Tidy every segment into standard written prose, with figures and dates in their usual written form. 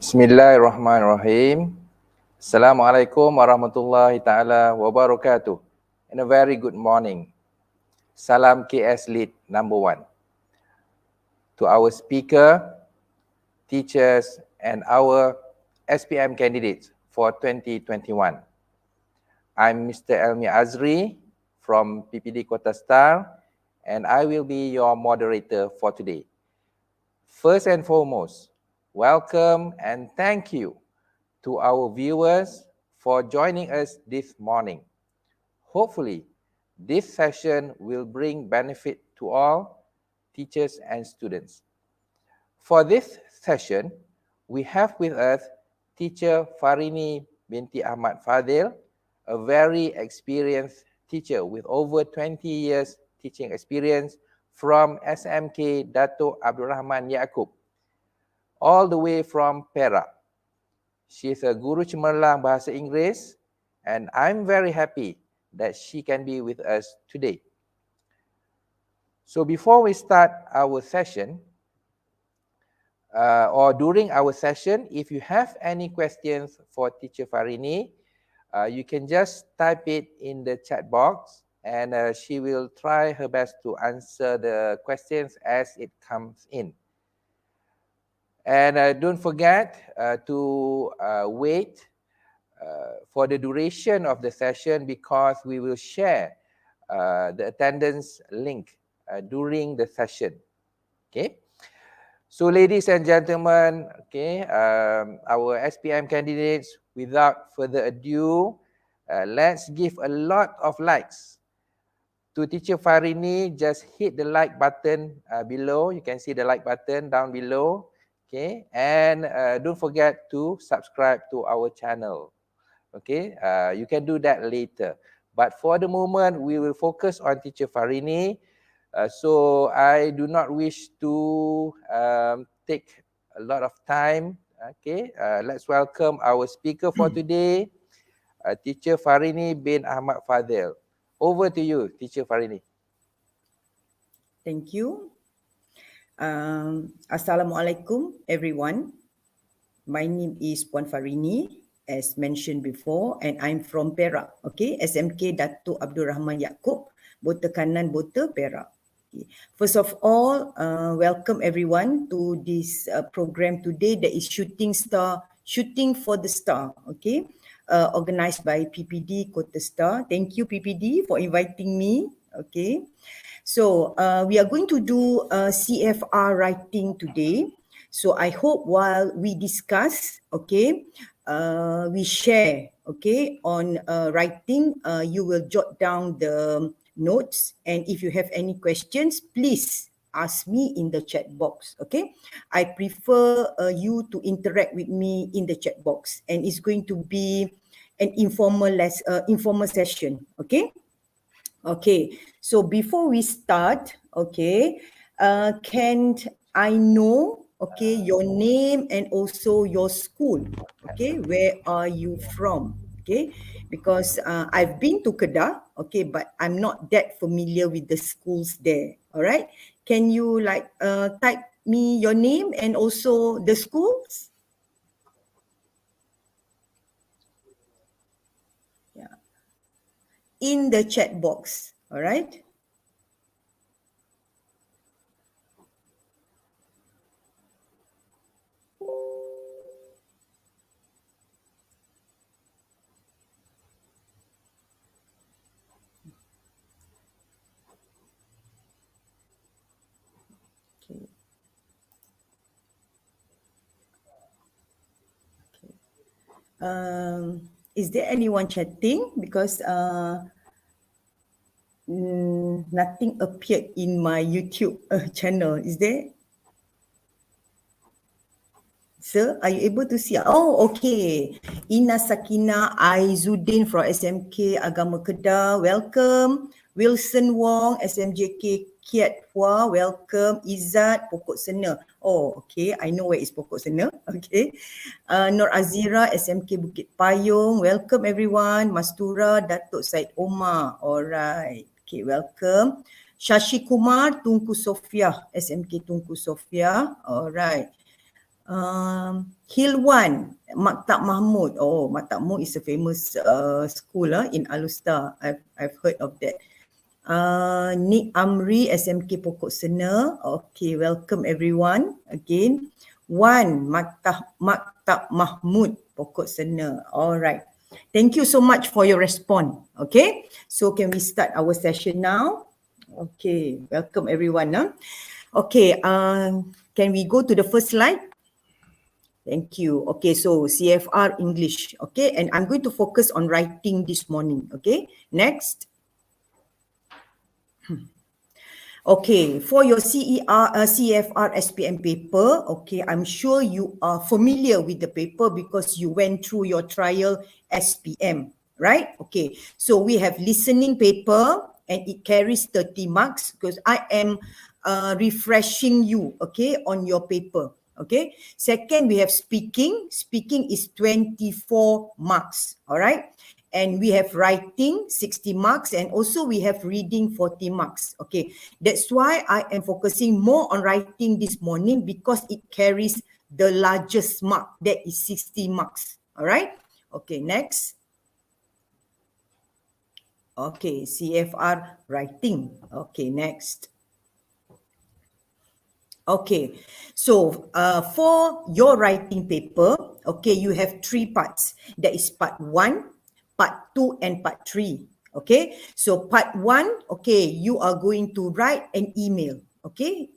Bismillahirrahmanirrahim. Assalamualaikum warahmatullahi taala wabarakatuh. And a very good morning. Salam KS Lead number 1. To our speaker, teachers and our SPM candidates for 2021. I'm Mr. Elmi Azri from PPD Kota Setar and I will be your moderator for today. First and foremost, welcome and thank you to our viewers for joining us this morning. Hopefully, this session will bring benefit to all teachers and students. For this session, we have with us teacher Farini binti Ahmad Fadil, a very experienced teacher with over 20 years teaching experience from SMK Dato Rahman Yaakub, all the way from Perak. She is a guru Cemerlang Bahasa Inggeris and I'm very happy that she can be with us today. So before we start our session, or during our session, if you have any questions for teacher Farini, you can just type it in the chat box and she will try her best to answer the questions as it comes in. And don't forget to wait for the duration of the session because we will share the attendance link during the session. Okay. So ladies and gentlemen, okay, our SPM candidates, without further ado, let's give a lot of likes to teacher Farini. Just hit the like button below. You can see the like button down below. Okay, and don't forget to subscribe to our channel. Okay, you can do that later. But for the moment, we will focus on teacher Farini. So I do not wish to take a lot of time. Okay, let's welcome our speaker for today, teacher Farini bin Ahmad Fadil. Over to you, teacher Farini. Thank you. Assalamualaikum everyone. My name is Puan Farini, as mentioned before, and I'm from Perak. Okay, SMK Dato Rahman Yaakub, Bota Kanan Bota Perak. Okay. First of all, welcome everyone to this program today that is Shooting for the Star. Okay, organized by PPD Kota Setar. Thank you PPD for inviting me. Okay. So we are going to do CFR writing today. So I hope while we discuss, okay, we share, okay, on writing, you will jot down the notes. And if you have any questions, please ask me in the chat box, okay? I prefer you to interact with me in the chat box. And it's going to be an informal session, okay? Okay, so before we start, okay, can I know, okay, your name and also your school, okay, where are you from, okay, because I've been to Kedah, okay, but I'm not that familiar with the schools there, all right? Can you like type me your name and also the schools? Yeah, in the chat box, all right? Is there anyone chatting? Because nothing appeared in my YouTube channel. Is there? Sir, are you able to see? Oh, okay. Ina Sakina Aizuddin from SMK Agama Kedah. Welcome. Wilson Wong, SMJK Kiat Hua. Welcome. Izzat, Pokok Sena. Oh, okay. I know where is Pokok Sena. Okay. Nur Azira, SMK Bukit Payung. Welcome everyone. Mastura, Datuk Said Omar. Alright. Okay, welcome. Shashi Kumar, Tunku Sofia, SMK Tunku Sofia. Alright. Hilwan, Maktab Mahmud. Oh, Maktab Mahmud is a famous school in Alustar. I've heard of that. Nik Amri, SMK Pokok Sena. Okay, welcome everyone again. Wan, Maktab Mahmud, Pokok Sena. All right. Thank you so much for your response. Okay, so can we start our session now? Okay, welcome everyone. Okay, can we go to the first slide? Thank you. Okay, so CFR English. Okay, and I'm going to focus on writing this morning. Okay, next. Okay, for your CFR SPM paper, okay, I'm sure you are familiar with the paper because you went through your trial SPM, right? Okay, so we have listening paper and it carries 30 marks because I am refreshing you, okay, on your paper. Okay, second, we have speaking. Speaking is 24 marks, all right? And we have writing 60 marks and also we have reading 40 marks. Okay, that's why I am focusing more on writing this morning because it carries the largest mark, that is 60 marks. All right. Okay, next. Okay, CFR writing. Okay, next. Okay, so for your writing paper, okay, you have 3 parts. That is part 1, part 2 and part 3. Okay, so part 1, okay, you are going to write an email. Okay,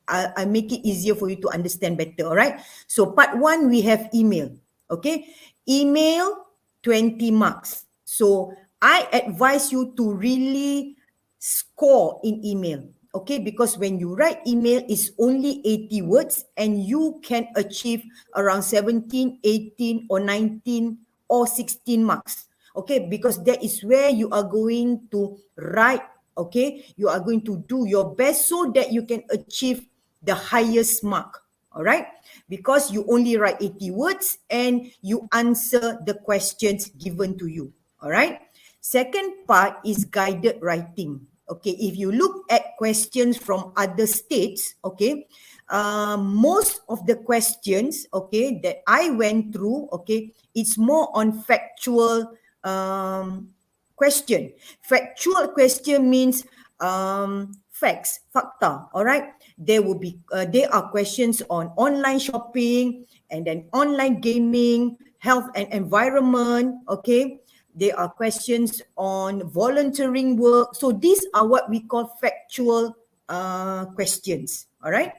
I make it easier for you to understand better. All right, so part 1 we have email. Okay, email 20 marks. So I advise you to really score in email. Okay, because when you write email, it's only 80 words and you can achieve around 17, 18 or 19 or 16 marks. Okay, because that is where you are going to write, okay, you are going to do your best so that you can achieve the highest mark. All right, because you only write 80 words and you answer the questions given to you. All right, second part is guided writing. Okay, if you look at questions from other states, okay, most of the questions, okay, that I went through, okay, it's more on factual question. Factual question means facts, fakta, all right? There are questions on online shopping and then online gaming, health and environment, okay? There are questions on volunteering work. So these are what we call factual questions, all right?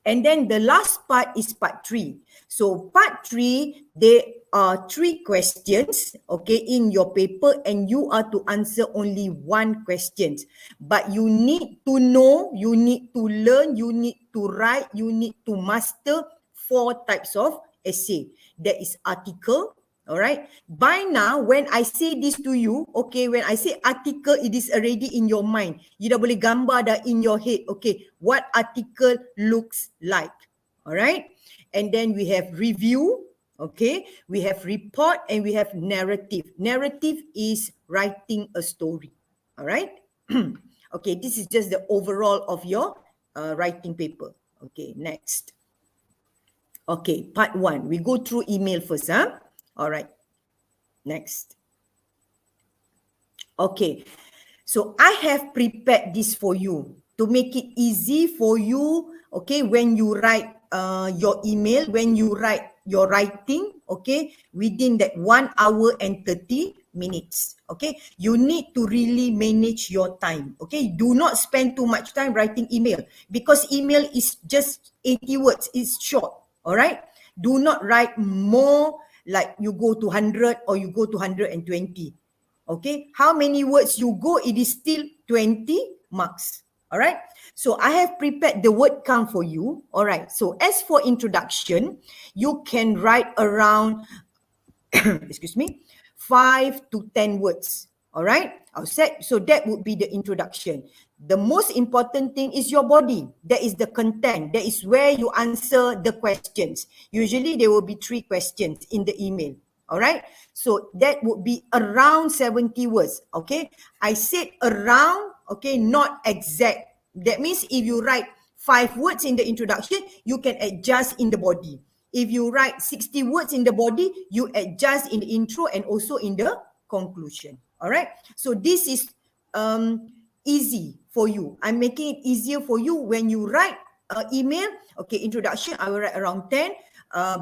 And then the last part is part 3. So part 3, there are 3 questions, okay, in your paper and you are to answer only 1 question. But you need to know, you need to learn, you need to write, you need to master 4 types of essay. There is article. All right. By now, when I say this to you, okay, when I say article, it is already in your mind. You dah boleh gambar dah in your head, okay, what article looks like. All right. And then we have review, okay, we have report and we have narrative. Narrative is writing a story. All right. Okay, this is just the overall of your writing paper. Okay, next. Okay, part 1. We go through email first, huh? All right, next. Okay, so I have prepared this for you to make it easy for you, okay, when you write your email, when you write your writing, okay, within that 1 hour and 30 minutes, okay. You need to really manage your time, okay. Do not spend too much time writing email because email is just 80 words, it's short, all right. Do not write more like you go to 100 or you go to 120. Okay, how many words you go, it is still 20 marks. All right, so I have prepared the word count for you. All right, so as for introduction, you can write around excuse me, 5 to 10 words. All right, so that would be the introduction. The most important thing is your body. That is the content. That is where you answer the questions. Usually there will be 3 questions in the email. All right, so that would be around 70 words. Okay, I said around, okay, not exact. That means if you write 5 words in the introduction, you can adjust in the body. If you write 60 words in the body, you adjust in the intro and also in the conclusion. All right. So this is easy for you. I'm making it easier for you when you write email. Okay, introduction, I will write around 10.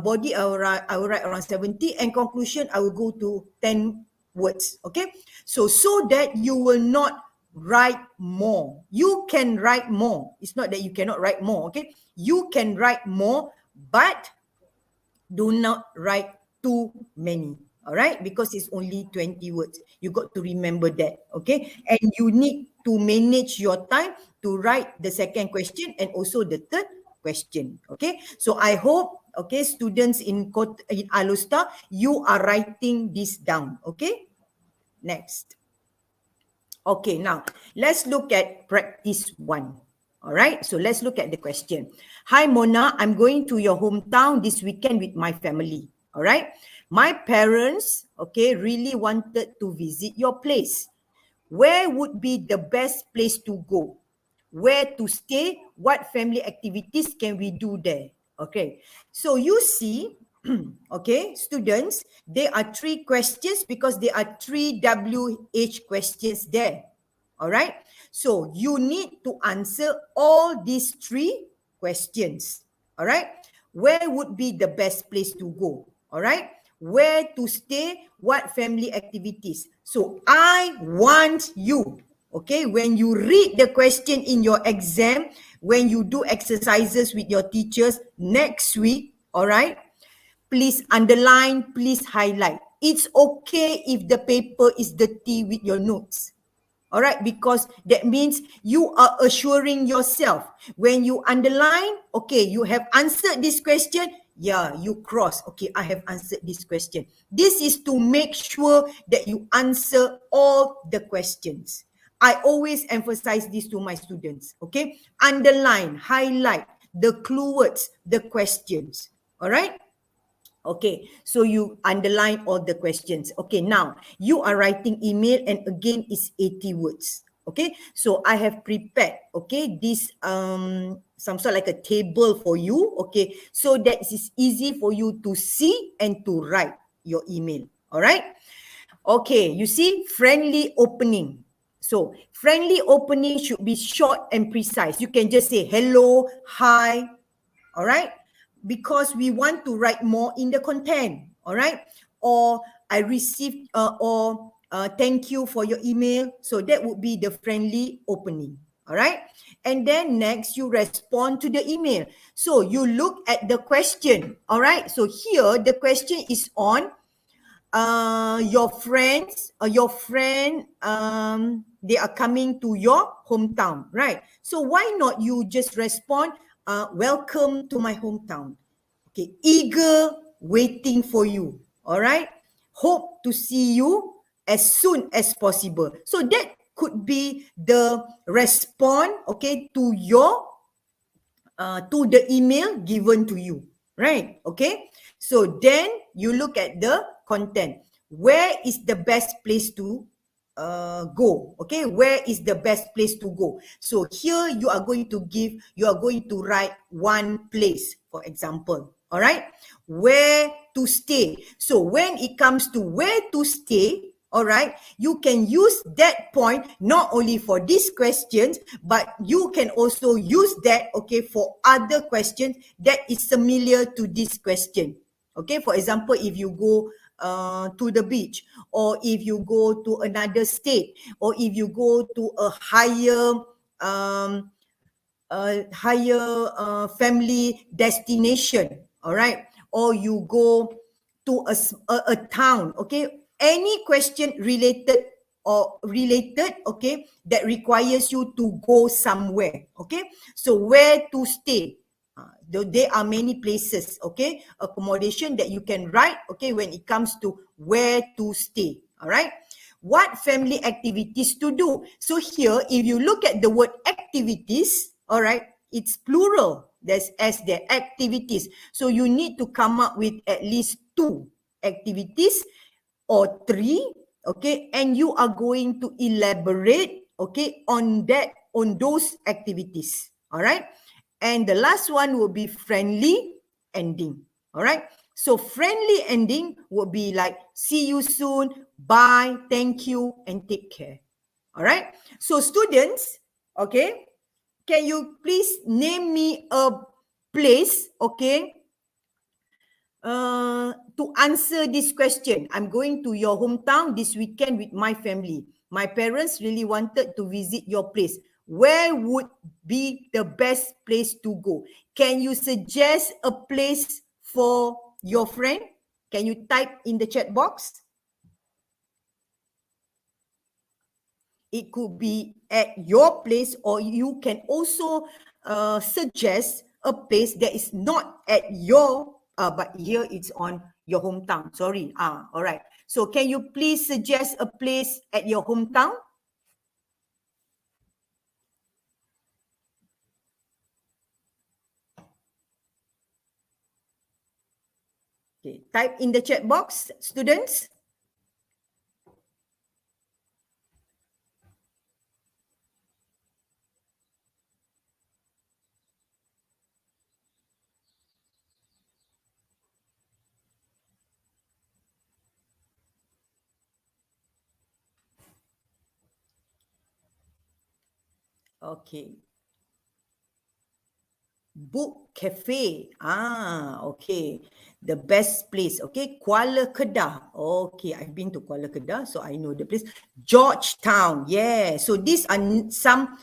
Body, I will write around 70. And conclusion, I will go to 10 words. Okay. So that you will not write more. You can write more. It's not that you cannot write more. Okay. You can write more, but do not write too many. All right, because it's only 20 words. You got to remember that, okay? And you need to manage your time to write the second question and also the third question, okay? So I hope, okay, students in Alustar, you are writing this down, okay? Next. Okay, now let's look at practice 1. All right, so let's look at the question. Hi Mona, I'm going to your hometown this weekend with my family. All right, my parents, okay, really wanted to visit your place. Where would be the best place to go? Where to stay? What family activities can we do there? Okay, so you see, okay, students, there are 3 questions because there are 3 WH questions there. All right, so you need to answer all these 3 questions. All right, where would be the best place to go? All right, where to stay? What family activities? So I want you, okay, when you read the question in your exam, when you do exercises with your teachers next week, all right, please underline, please highlight. It's okay if the paper is dirty with your notes. All right, because that means you are assuring yourself. When you underline, okay, you have answered this question. Yeah, you cross. Okay, I have answered this question. This is to make sure that you answer all the questions. I always emphasize this to my students. Okay, underline, highlight the clue words, the questions. All right. Okay, so you underline all the questions. Okay, now you are writing email and again it's 80 words. Okay, so I have prepared, okay, this some sort like a table for you, okay, so that it's easy for you to see and to write your email. All right. Okay, you see, friendly opening. So friendly opening should be short and precise. You can just say hello, hi. All right, because we want to write more in the content. All right, or I received thank you for your email. So that would be the friendly opening. All right, and then next you respond to the email. So you look at the question. All right, so here the question is on your friends or your friend, they are coming to your hometown, right? So why not you just respond, welcome to my hometown. Okay, eager waiting for you. All right, hope to see you as soon as possible. So that could be the response, okay, to your to the email given to you, right? Okay, so then you look at the content. Where is the best place to go? Okay, where is the best place to go? So here you are going to write one place, for example. All right, where to stay. So when it comes to where to stay, all right, you can use that point not only for these questions, but you can also use that, okay, for other questions that is similar to this question. Okay, for example, if you go to the beach, or if you go to another state, or if you go to a higher family destination, all right, or you go to a town, okay, any question related, okay, that requires you to go somewhere. Okay, so where to stay, there are many places, okay, accommodation that you can write, okay, when it comes to where to stay. All right, what family activities to do. So here, if you look at the word activities, all right, it's plural. There's as the activities. So you need to come up with at least 2 activities or 3, okay, and you are going to elaborate, okay, on those activities. All right, And the last one will be friendly ending. All right. So friendly ending would be like see you soon, bye, thank you, and take care. All right. So students, okay, can you please name me a place, okay, to answer this question? I'm going to your hometown this weekend with my family. My parents really wanted to visit your place. Where would be the best place to go? Can you suggest a place for your friend? Can you type in the chat box? It could be at your place, or you can also suggest a place that is not at your, but here it's on your hometown. Sorry. All right. So can you please suggest a place at your hometown? Okay, type in the chat box, students. Okay. Book Cafe. Okay. The best place. Okay. Kuala Kedah. Okay. I've been to Kuala Kedah, so I know the place. Georgetown. Yeah. So these are some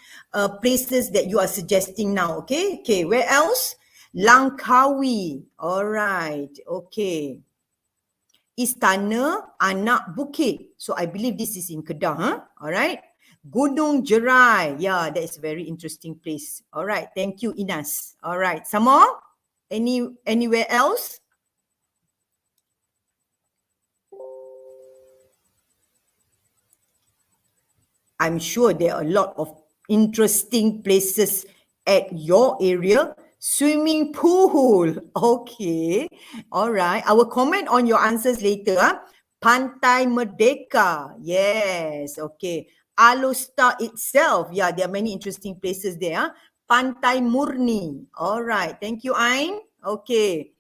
places that you are suggesting now. Okay. Okay. Where else? Langkawi. All right. Okay. Istana Anak Bukit. So I believe this is in Kedah. Huh? All right. Gunung Jerai. Yeah, that is a very interesting place. All right. Thank you, Inas. All right. Some more? Anywhere else? I'm sure there are a lot of interesting places at your area. Swimming pool. Okay. All right. I will comment on your answers later. Pantai Merdeka. Yes. Okay. Alustar itself. Yeah, there are many interesting places there. Pantai Murni. All right. Thank you, Ain. Okay.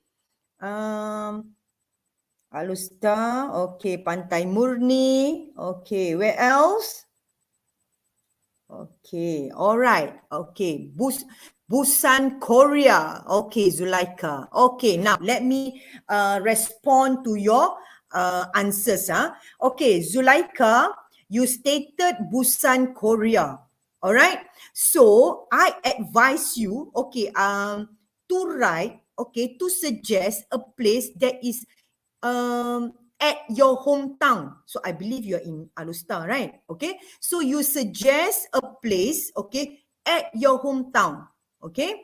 Alustar. Okay. Pantai Murni. Okay. Where else? Okay, all right. Okay, Busan, Korea. Okay, Zulaika. Okay, now let me respond to your answers. Okay, Zulaika, you stated Busan, Korea. All right. So I advise you, okay, to write, okay, to suggest a place that is at your hometown. So I believe you're in Alustar, right? Okay. So you suggest a place, okay, at your hometown. Okay.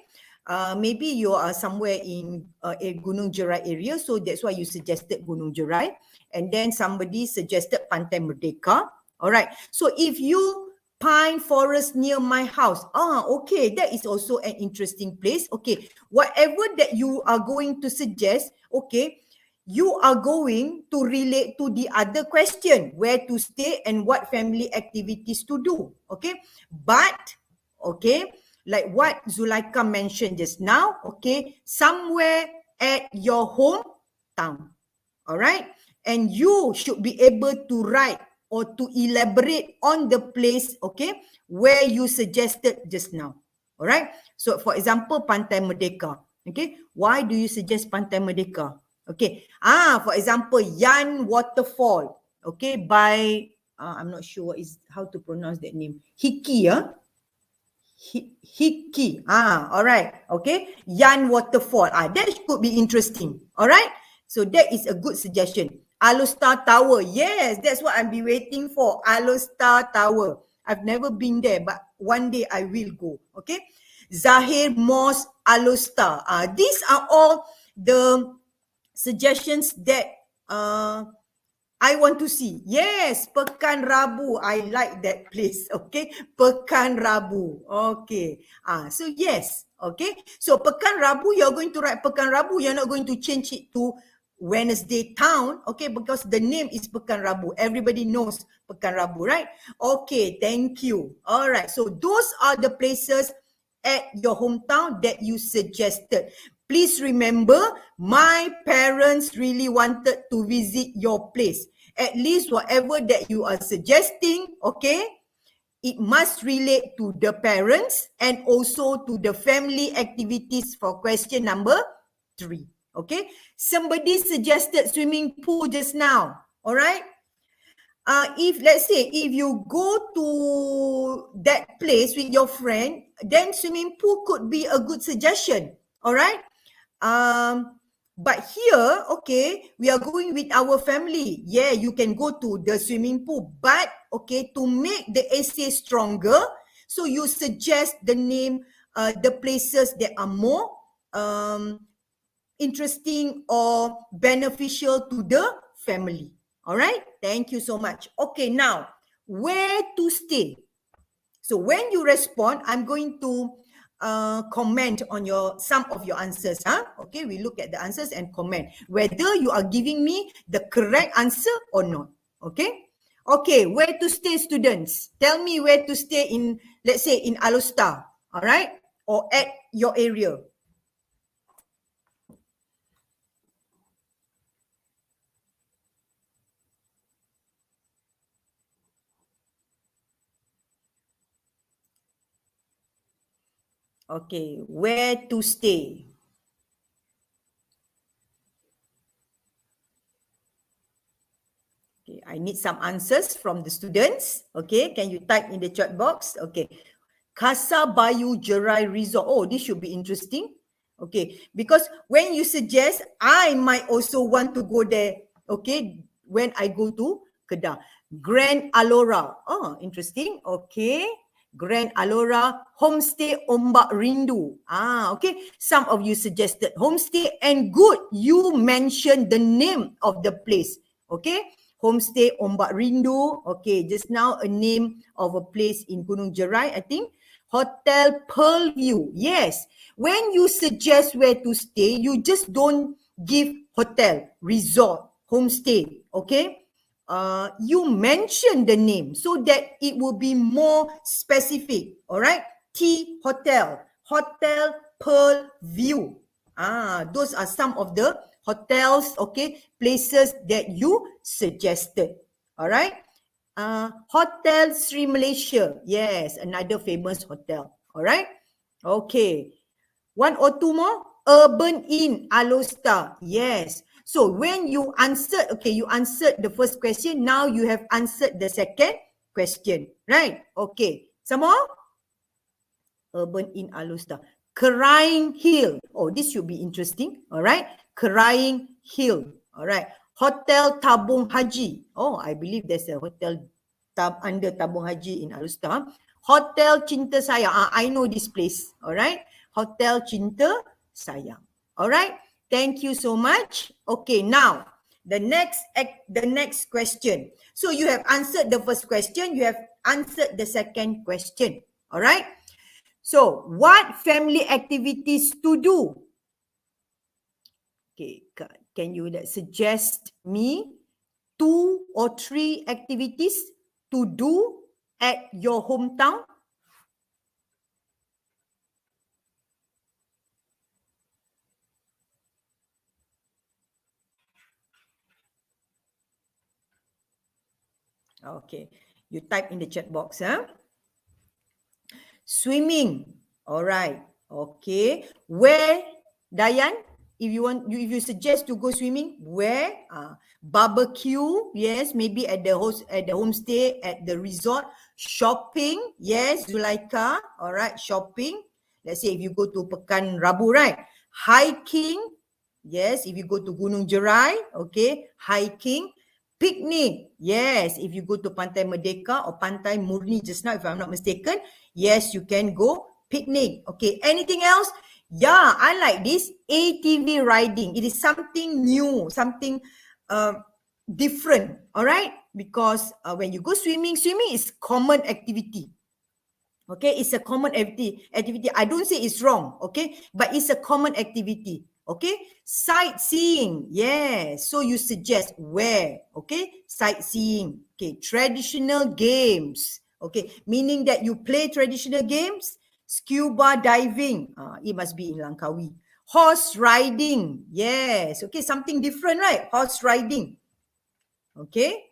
Maybe you are somewhere in a Gunung Jerai area, so that's why you suggested Gunung Jerai. And then somebody suggested Pantai Merdeka. All right. So if you pine forest near my house, okay, that is also an interesting place. Okay. Whatever that you are going to suggest, okay, you are going to relate to the other question, where to stay and what family activities to do. Okay. But, okay, like what Zulaika mentioned just now, okay, somewhere at your hometown. All right. And you should be able to write or to elaborate on the place, okay, where you suggested just now. All right. So for example, Pantai Merdeka. Okay. Why do you suggest Pantai Merdeka? Okay. For example, Yan Waterfall. Okay. By, I'm not sure what is how to pronounce that name. Hiki, Hiki. All right. Okay. Yan Waterfall. That could be interesting. All right. So that is a good suggestion. Alustar Tower. Yes, that's what I've been waiting for. Alustar Tower. I've never been there, but one day I will go. Okay. Zahir Mosque, Alustar. These are all the suggestions that I want to see. Yes, Pekan Rabu. I like that place. Okay, Pekan Rabu. Okay. So yes. Okay. So Pekan Rabu, you're going to write Pekan Rabu. You're not going to change it to Wednesday Town. Okay, because the name is Pekan Rabu. Everybody knows Pekan Rabu, right? Okay, thank you. All right. So those are the places at your hometown that you suggested. Please remember, my parents really wanted to visit your place. At least whatever that you are suggesting, okay, it must relate to the parents and also to the family activities for question number 3. Okay, somebody suggested swimming pool just now. All right. If let's say if you go to that place with your friend, then swimming pool could be a good suggestion. All right. But here, okay, we are going with our family. Yeah, you can go to the swimming pool, but okay, to make the essay stronger, so you suggest the name, the places that are more interesting or beneficial to the family. All right, thank you so much. Okay, now where to stay? So when you respond, I'm going to comment on some of your answers. Okay, we look at the answers and comment whether you are giving me the correct answer or not. Okay. Okay, where to stay, students? Tell me where to stay in, let's say, in Alostar, all right, or at your area. Okay, where to stay? Okay, I need some answers from the students. Okay, can you type in the chat box? Okay, Casa Bayu Jerai Resort. Oh, this should be interesting. Okay, because when you suggest, I might also want to go there. Okay, when I go to Kedah. Grand Alora. Oh, interesting. Okay. Grand Alora Homestay Ombak Rindu. Okay. Some of you suggested homestay, and good, you mentioned the name of the place. Okay. Homestay Ombak Rindu. Okay, just now a name of a place in Gunung Jerai, I think. Hotel Pearl View. Yes. When you suggest where to stay, you just don't give hotel, resort, homestay. Okay. You mention the name so that it will be more specific. All right. T Hotel, Hotel Pearl View. Those are some of the hotels, okay, places that you suggested. All right. Hotel Sri Malaysia. Yes, another famous hotel. All right. Okay. One or two more. Urban Inn, Alostar. Yes. So when you answered, okay, you answered the first question. Now you have answered the second question. Right. Okay. Some more. Urban Inn, Alostar. Crying Hill. Oh, this should be interesting. All right. Crying Hill. All right. Hotel Tabung Haji. Oh, I believe there's a hotel under Tabung Haji in Alostar. Hotel Cinta Sayang. I know this place. All right. Hotel Cinta Sayang. All right. Thank you so much. Okay, now the next question. So you have answered the first question. You have answered the second question. All right. So what family activities to do? Okay, can you suggest me 2 or 3 activities to do at your hometown? Okay, you type in the chat box. Swimming. All right. Okay. Where, Dayan? If you suggest to go swimming, where? Barbecue. Yes, maybe at the homestay, at the resort. Shopping. Yes, Zulaika. All right, shopping. Let's say if you go to Pekan Rabu, right? Hiking. Yes, if you go to Gunung Jerai, okay, hiking. Picnic. Yes, if you go to Pantai Merdeka or Pantai Murni just now, if I'm not mistaken, yes, you can go picnic. Okay, anything else? Yeah, I like this ATV riding. It is something new, something different. All right, because when you go swimming is common activity. Okay, it's a common activity. I don't say it's wrong, okay, but it's a common activity. Okay, sightseeing. Yes, so you suggest where? Okay, sightseeing. Okay, traditional games. Okay, meaning that you play traditional games. Scuba diving, it must be in Langkawi. Horse riding, yes, okay, something different, right? Horse riding, okay.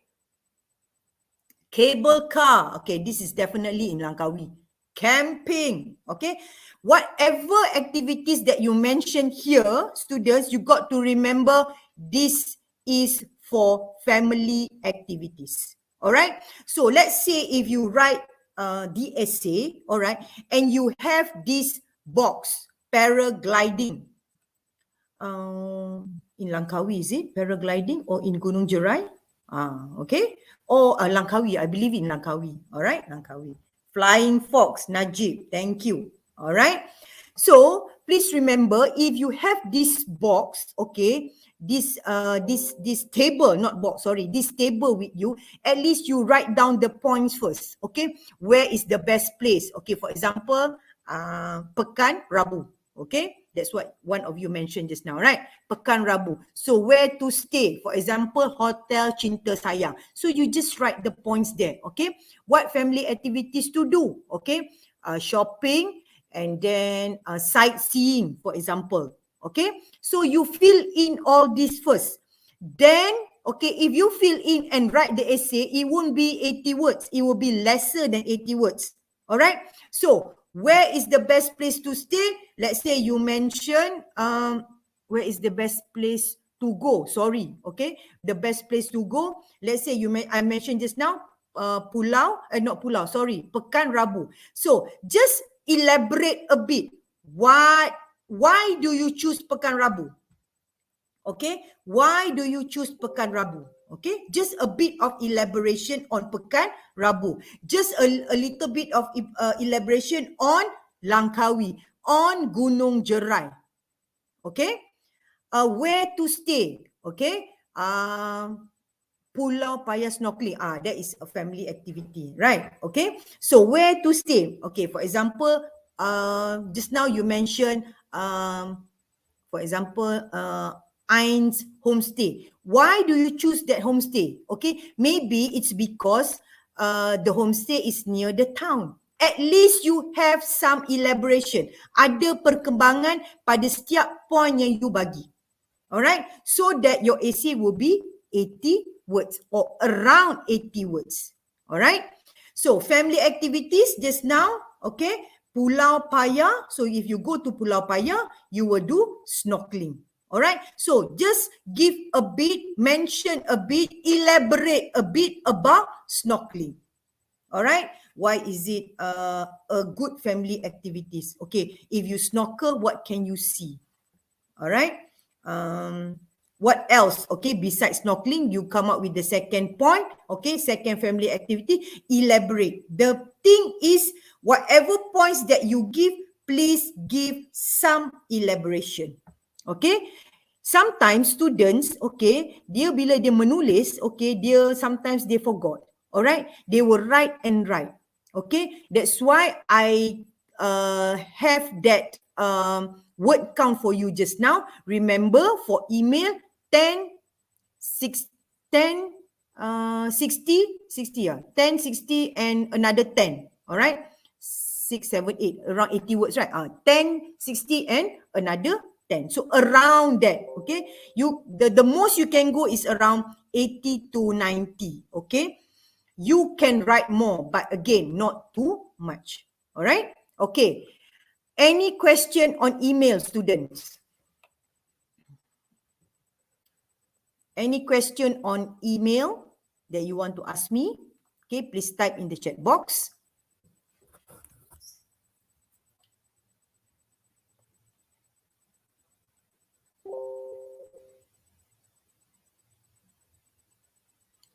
Cable car, okay, this is definitely in Langkawi. Camping, okay. Whatever activities that you mention here, students, you got to remember this is for family activities. All right. So let's say if you write the essay, all right, and you have this box, paragliding. In Langkawi, is it paragliding, or in Gunung Jerai? Okay. Or Langkawi, I believe in Langkawi. All right, Langkawi. Flying fox, Najib. Thank you. All right. So please remember, if you have this box, okay, this table, not box, sorry, this table with you, at least you write down the points first. Okay, where is the best place? Okay, for example, Pekan Rabu. Okay, that's what one of you mentioned just now, right? Pekan Rabu. So where to stay? For example, Hotel Cinta Sayang. So you just write the points there. Okay, what family activities to do? Okay, shopping, and then sightseeing, for example. Okay, so you fill in all this first. Then, okay, if you fill in and write the essay, it won't be 80 words. It will be lesser than 80 words. All right. So where is the best place to stay? Let's say you mention where is the best place to go? Sorry. Okay, the best place to go. Let's say I mentioned just now not Pulau. Sorry, Pekan Rabu. So just elaborate a bit. Why do you choose Pekan Rabu? Okay, why do you choose Pekan Rabu? Okay, just a bit of elaboration on Pekan Rabu. Just a little bit of elaboration on Langkawi, on Gunung Jerai. Okay, where to stay? Okay, Pulau Paya snorkeling. That is a family activity, right? Okay, so where to stay? Okay, for example, just now you mentioned, for example, Ein's homestay. Why do you choose that homestay? Okay, maybe it's because the homestay is near the town. At least you have some elaboration. Ada perkembangan pada setiap point yang you bagi. Alright, so that your essay will be 80 words or around 80 words. Alright, so family activities just now, okay, Pulau Paya. So if you go to Pulau Paya, you will do snorkeling. Alright, so just give a bit, mention a bit, elaborate a bit about snorkeling. Alright, why is it a good family activities? Okay, if you snorkel, what can you see? Alright, what else? Okay, besides snorkeling, you come up with the second point. Okay, second family activity, elaborate. The thing is, whatever points that you give, please give some elaboration. Okay, sometimes students, okay, dia bila dia menulis, okay, sometimes they forgot. Alright, they will write and write. Okay, that's why I have that word count for you just now. Remember, for email, 10, 60, 10, 60, and another 10. All right, 6, 7, 8, around 80 words, right? 10, 60, and another 10. So around that, okay? The most you can go is around 80 to 90, okay? You can write more, but again, not too much. All right? Okay. Any question on email, students? Any question on email that you want to ask me? Okay, please type in the chat box.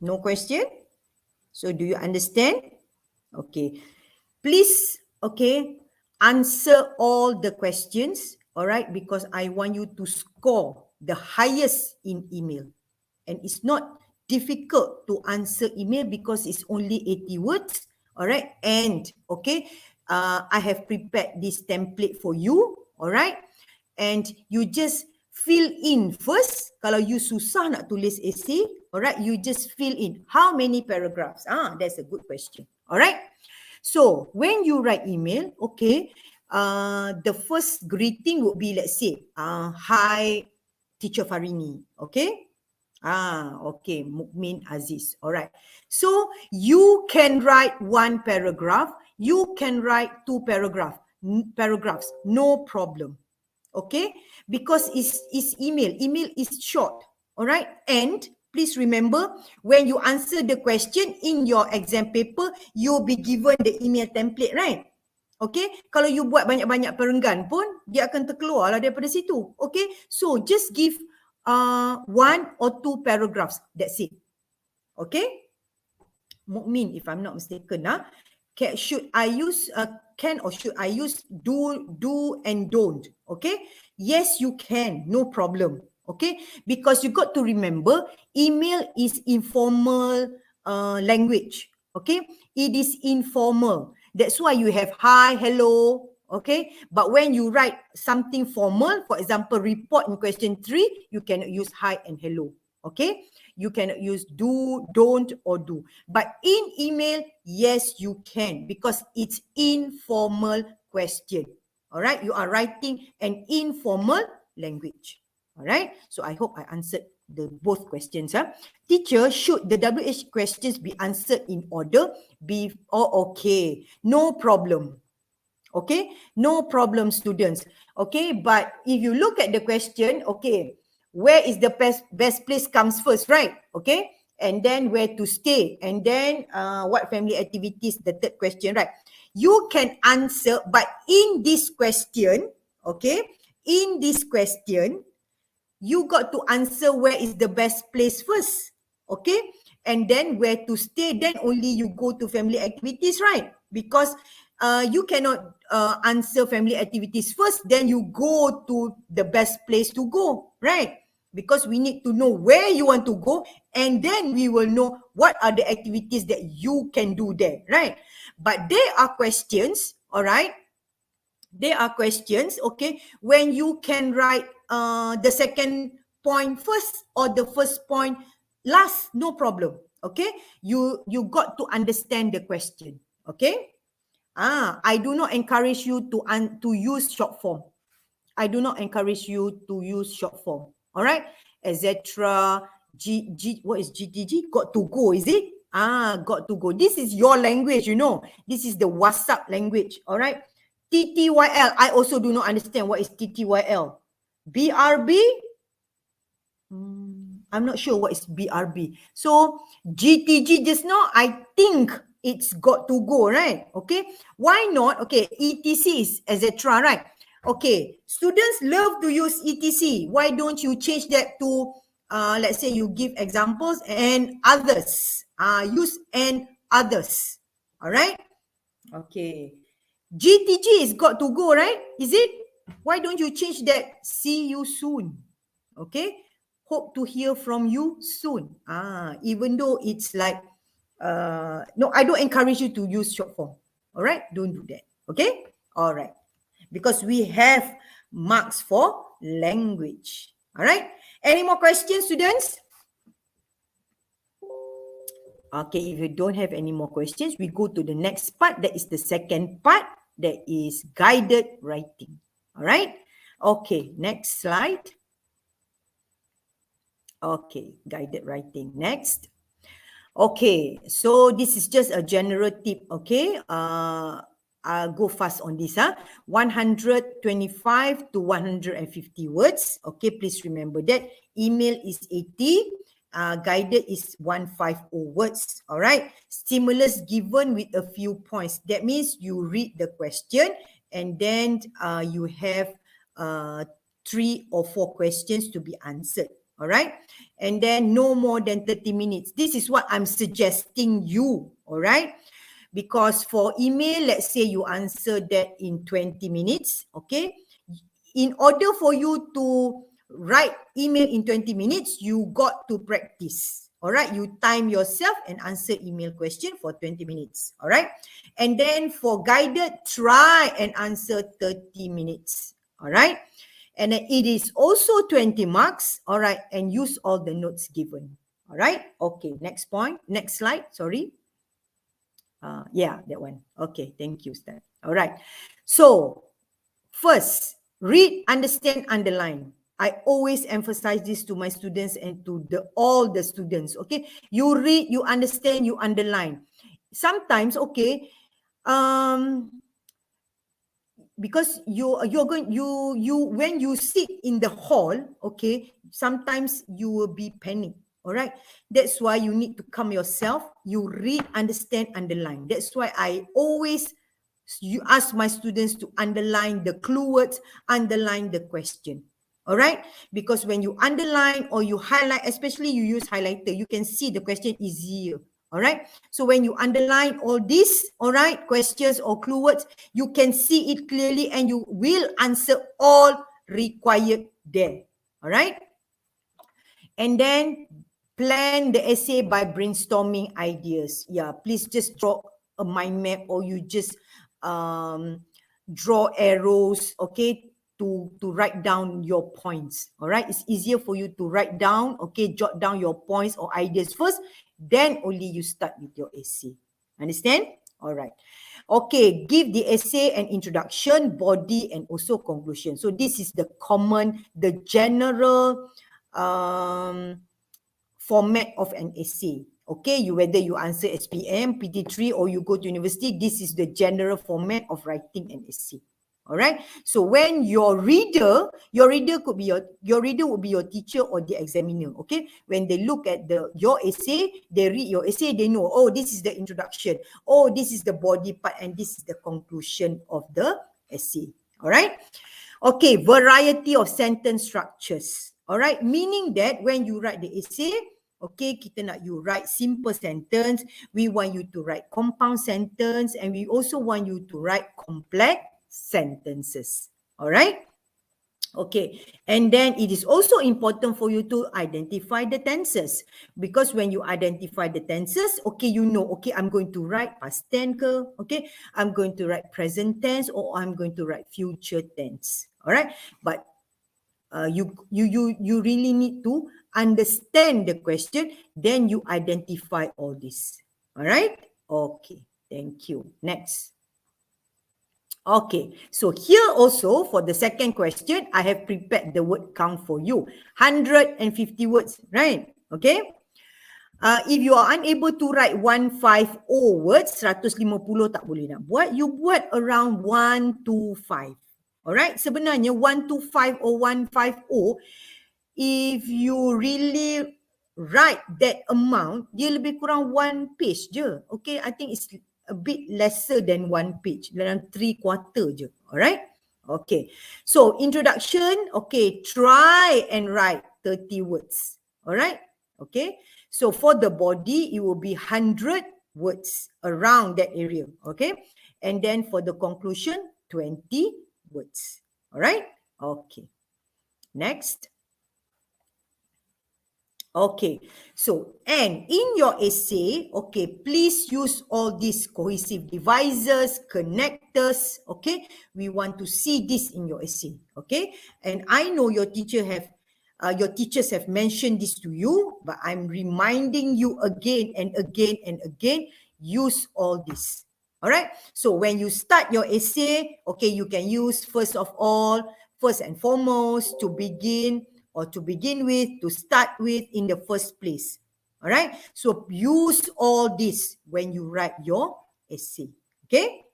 No question? So do you understand? Okay. Please, okay, answer all the questions, all right, because I want you to score the highest in email. And it's not difficult to answer email because it's only 80 words, all right? And, okay, I have prepared this template for you, all right? And you just fill in first. Kalau you susah nak tulis essay, all right, you just fill in. How many paragraphs? That's a good question, all right? So, when you write email, okay, the first greeting would be, let's say, hi, Teacher Farini. Okay? Okay, Mukmin Aziz. All right. So you can write one paragraph. You can write two paragraphs. No problem. Okay? Because it's email. Email is short. All right. And please remember, when you answer the question in your exam paper, you'll be given the email template, right? Okay, kalau you buat banyak-banyak perenggan pun, dia akan terkeluar lah daripada situ. Okay, so just give one or two paragraphs. That's it. Okay, Mukmin, if I'm not mistaken, should I use can or should I use do and don't? Okay, yes, you can, no problem. Okay, because you got to remember, email is informal language. Okay, it is informal. That's why you have hi, hello. Okay, but when you write something formal, for example, report in question 3, you cannot use hi and hello. Okay, you cannot use do, don't, or do. But in email, yes, you can, because it's informal question. All right, you are writing an informal language. All right, so I hope I answered both questions. Teacher, should the WH questions be answered in order? Okay, no problem. Okay, no problem, students. Okay, but if you look at the question, okay, where is the best place comes first, right? Okay, and then where to stay, and then what family activities, the third question, right? You can answer, but in this question, okay, in this question, you got to answer where is the best place first, okay? And then where to stay, then only you go to family activities, right? Because you cannot answer family activities first, then you go to the best place to go, right? Because we need to know where you want to go, and then we will know what are the activities that you can do there, right? But there are questions, all right? There are questions, okay, when you can write the second point first or the first point last, no problem. Okay, you got to understand the question. Okay, I do not encourage you to use short form. I do not encourage you to use short form. All right, etc. What is GTG? Got to go, is it? Got to go. This is your language, you know. This is the WhatsApp language. All right. TTYL, I also do not understand what is TTYL. BRB, I'm not sure what is BRB. So GTG just now, I think it's got to go, right? Okay, why not? Okay, ETCs, etc., right? Okay, students love to use ETC. Why don't you change that to, let's say you give examples and others. Use and others. All right? Okay. GTG is got to go, right? Is it? Why don't you change that? See you soon. Okay. Hope to hear from you soon. Even though it's like, no, I don't encourage you to use short form. All right. Don't do that. Okay. All right. Because we have marks for language. All right. Any more questions, students? Okay, if you don't have any more questions, we go to the next part. That is the second part. That is guided writing. All right. Okay, next slide. Okay, guided writing. Next. Okay, so this is just a general tip. Okay. I'll go fast on this. 125 to 150 words. Okay, please remember that. Email is 80. Guided is 150 words. All right. Stimulus given with a few points. That means you read the question and then you have 3 or 4 questions to be answered. All right. And then no more than 30 minutes. This is what I'm suggesting you. All right. Because for email, let's say you answer that in 20 minutes. Okay. In order for you to write email in 20 minutes, you got to practice. All right. You time yourself and answer email question for 20 minutes. All right. And then for guided, try and answer 30 minutes. All right. And it is also 20 marks. All right. And use all the notes given. All right. Okay. Next point. Next slide. Sorry. Yeah, that one. Okay. Thank you, Stan. All right. So First, read, understand, underline. I always emphasize this to my students and to all the students. Okay, you read, you understand, you underline. Sometimes, okay, because you're going you when you sit in the hall, okay, sometimes you will be panic. All right, that's why you need to calm yourself. You read, understand, underline. That's why I always ask my students to underline the clue words, underline the question. All right, because when you underline or you highlight, especially you use highlighter, you can see the question easier. All right, so when you underline all these, all right, questions or clue words, you can see it clearly and you will answer all required there. All right, and then plan the essay by brainstorming ideas. Yeah, please just draw a mind map, or you just draw arrows, okay, to write down your points. All right, it's easier for you to write down, okay, jot down your points or ideas first, then only you start with your essay. Understand? All right. Okay, give the essay an introduction, body, and also conclusion. So this is the common, the general format of an essay. Okay, whether you answer SPM, PT3, or you go to university, this is the general format of writing an essay. All right. So when your reader could be your reader would be your teacher or the examiner. Okay. When they look at your essay, they read your essay, they know, oh, this is the introduction. Oh, this is the body part, and this is the conclusion of the essay. All right. Okay. Variety of sentence structures. All right. Meaning that when you write the essay, okay, kita nak you write simple sentence. We want you to write compound sentence, and we also want you to write complex sentences. All right. Okay, and then it is also important for you to identify the tenses, because when you identify the tenses, okay, you know, okay, I'm going to write past tense ke, okay, I'm going to write present tense, or I'm going to write future tense. All right, but you really need to understand the question, then you identify all this. All right. Okay, thank you. Next. Okay, so here also for the second question, I have prepared the word count for you. 150 words, right? Okay. If you are unable to write 150 words, 150 tak boleh nak buat, you buat around 125. Alright, sebenarnya 125 or 150, if you really write that amount, dia lebih kurang 1 page je. Okay, I think it's a bit lesser than 1 page, dalam 3/4 je. Alright. Okay, so introduction, okay, try and write 30 words. Alright. Okay, so for the body, it will be 100 words around that area. Okay, and then for the conclusion, 20 words. Alright. Okay, next. Okay, so, and in your essay, okay, please use all these cohesive devices, connectors, okay? We want to see this in your essay, okay? And I know your teachers have mentioned this to you, but I'm reminding you again and again and again, use all this. All right, so when you start your essay, okay, you can use first and foremost, to begin, or to begin with, to start with, in the first place. All right, so use all this when you write your essay. Okay,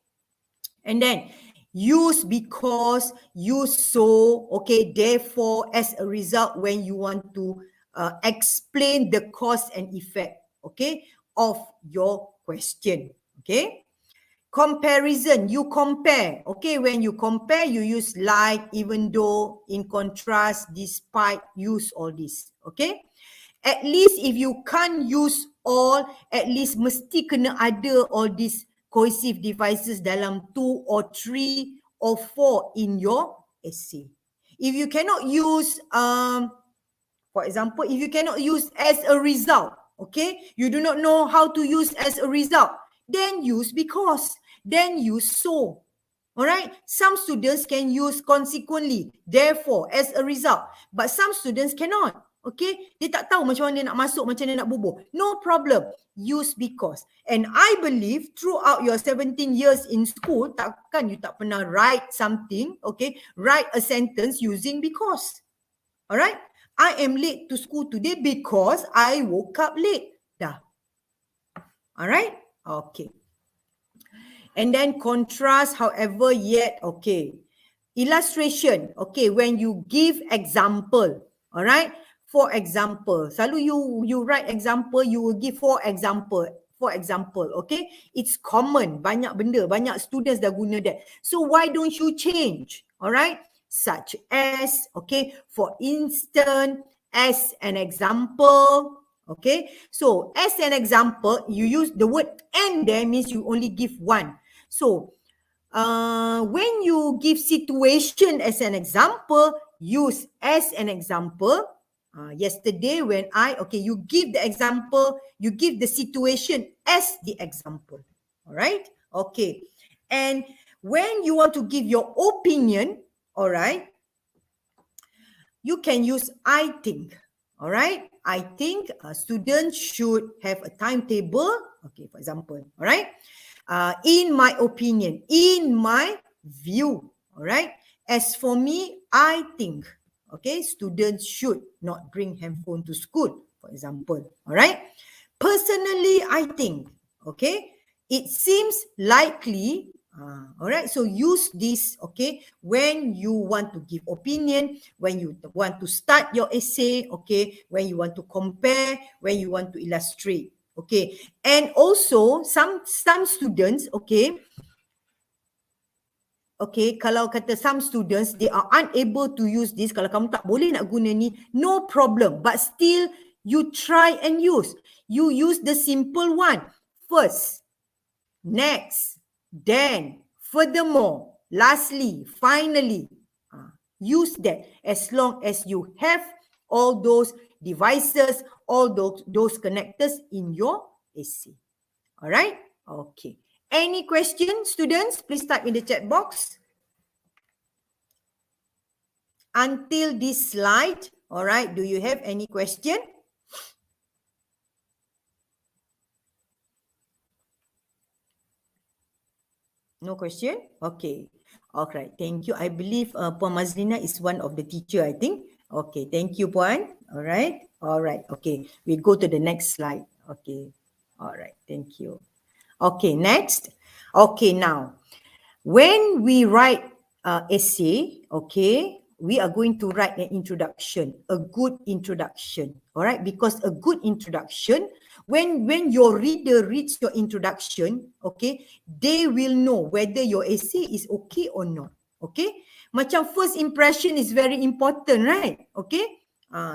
and then use because, use so, okay, therefore, as a result, when you want to explain the cause and effect, okay, of your question. Okay, comparison, you compare. Okay, when you compare, you use like, even though, in contrast, despite, use all this. Okay, at least if you can't use all, at least mesti kena ada all these cohesive devices dalam 2 or 3 or 4 in your essay. If you cannot use, for example, if you cannot use as a result, okay, you do not know how to use as a result, then use because, then use so. All right, some students can use consequently, therefore, as a result, but some students cannot. Okay, dia tak tahu macam mana nak masuk, macam mana nak bubuh. No problem. Use because. And I believe throughout your 17 years in school, takkan you tak pernah write something, okay, write a sentence using because. Alright? I am late to school today because I woke up late. Dah. Alright? Okay. And then contrast, however, yet, okay. Illustration, okay, when you give example, alright? For example, selalu you write example, you will give for example, okay? It's common, banyak benda, banyak students dah guna that. So why don't you change, alright? Such as, okay, for instance, as an example, okay? So as an example, you use the word and there means you only give one. So when you give situation as an example, use as an example. Yesterday when you give the example, you give the situation as the example. All right? Okay. And when you want to give your opinion, all right, you can use I think. All right? I think students should have a timetable. Okay, for example. All right? In my opinion, in my view. All right? As for me, I think. Okay, students should not bring handphone to school, for example. All right. Personally, I think. Okay, it seems likely. All right. So use this. Okay, when you want to give opinion, when you want to start your essay. Okay, when you want to compare, when you want to illustrate. Okay, and also some students. Okay, kalau kata some students, they are unable to use this. Kalau kamu tak boleh nak guna ni, no problem. But still, you try and use. You use the simple one. First, next, then, furthermore, lastly, finally. Use that as long as you have all those devices, all those connectors in your essay. All right? Okay. Any questions, students? Please type in the chat box. Until this slide, all right, do you have any question? No question? Okay. All right. Thank you. I believe Puan Mazlina is one of the teacher, I think. Okay. Thank you, Puan. All right. All right. Okay. We go to the next slide. Okay. All right. Thank you. Okay. Next. Okay. Now, when we write essay, okay, we are going to write an introduction, a good introduction. All right. Because a good introduction, when your reader reads your introduction, okay, they will know whether your essay is okay or not. Okay. Macam first impression is very important, right? Okay.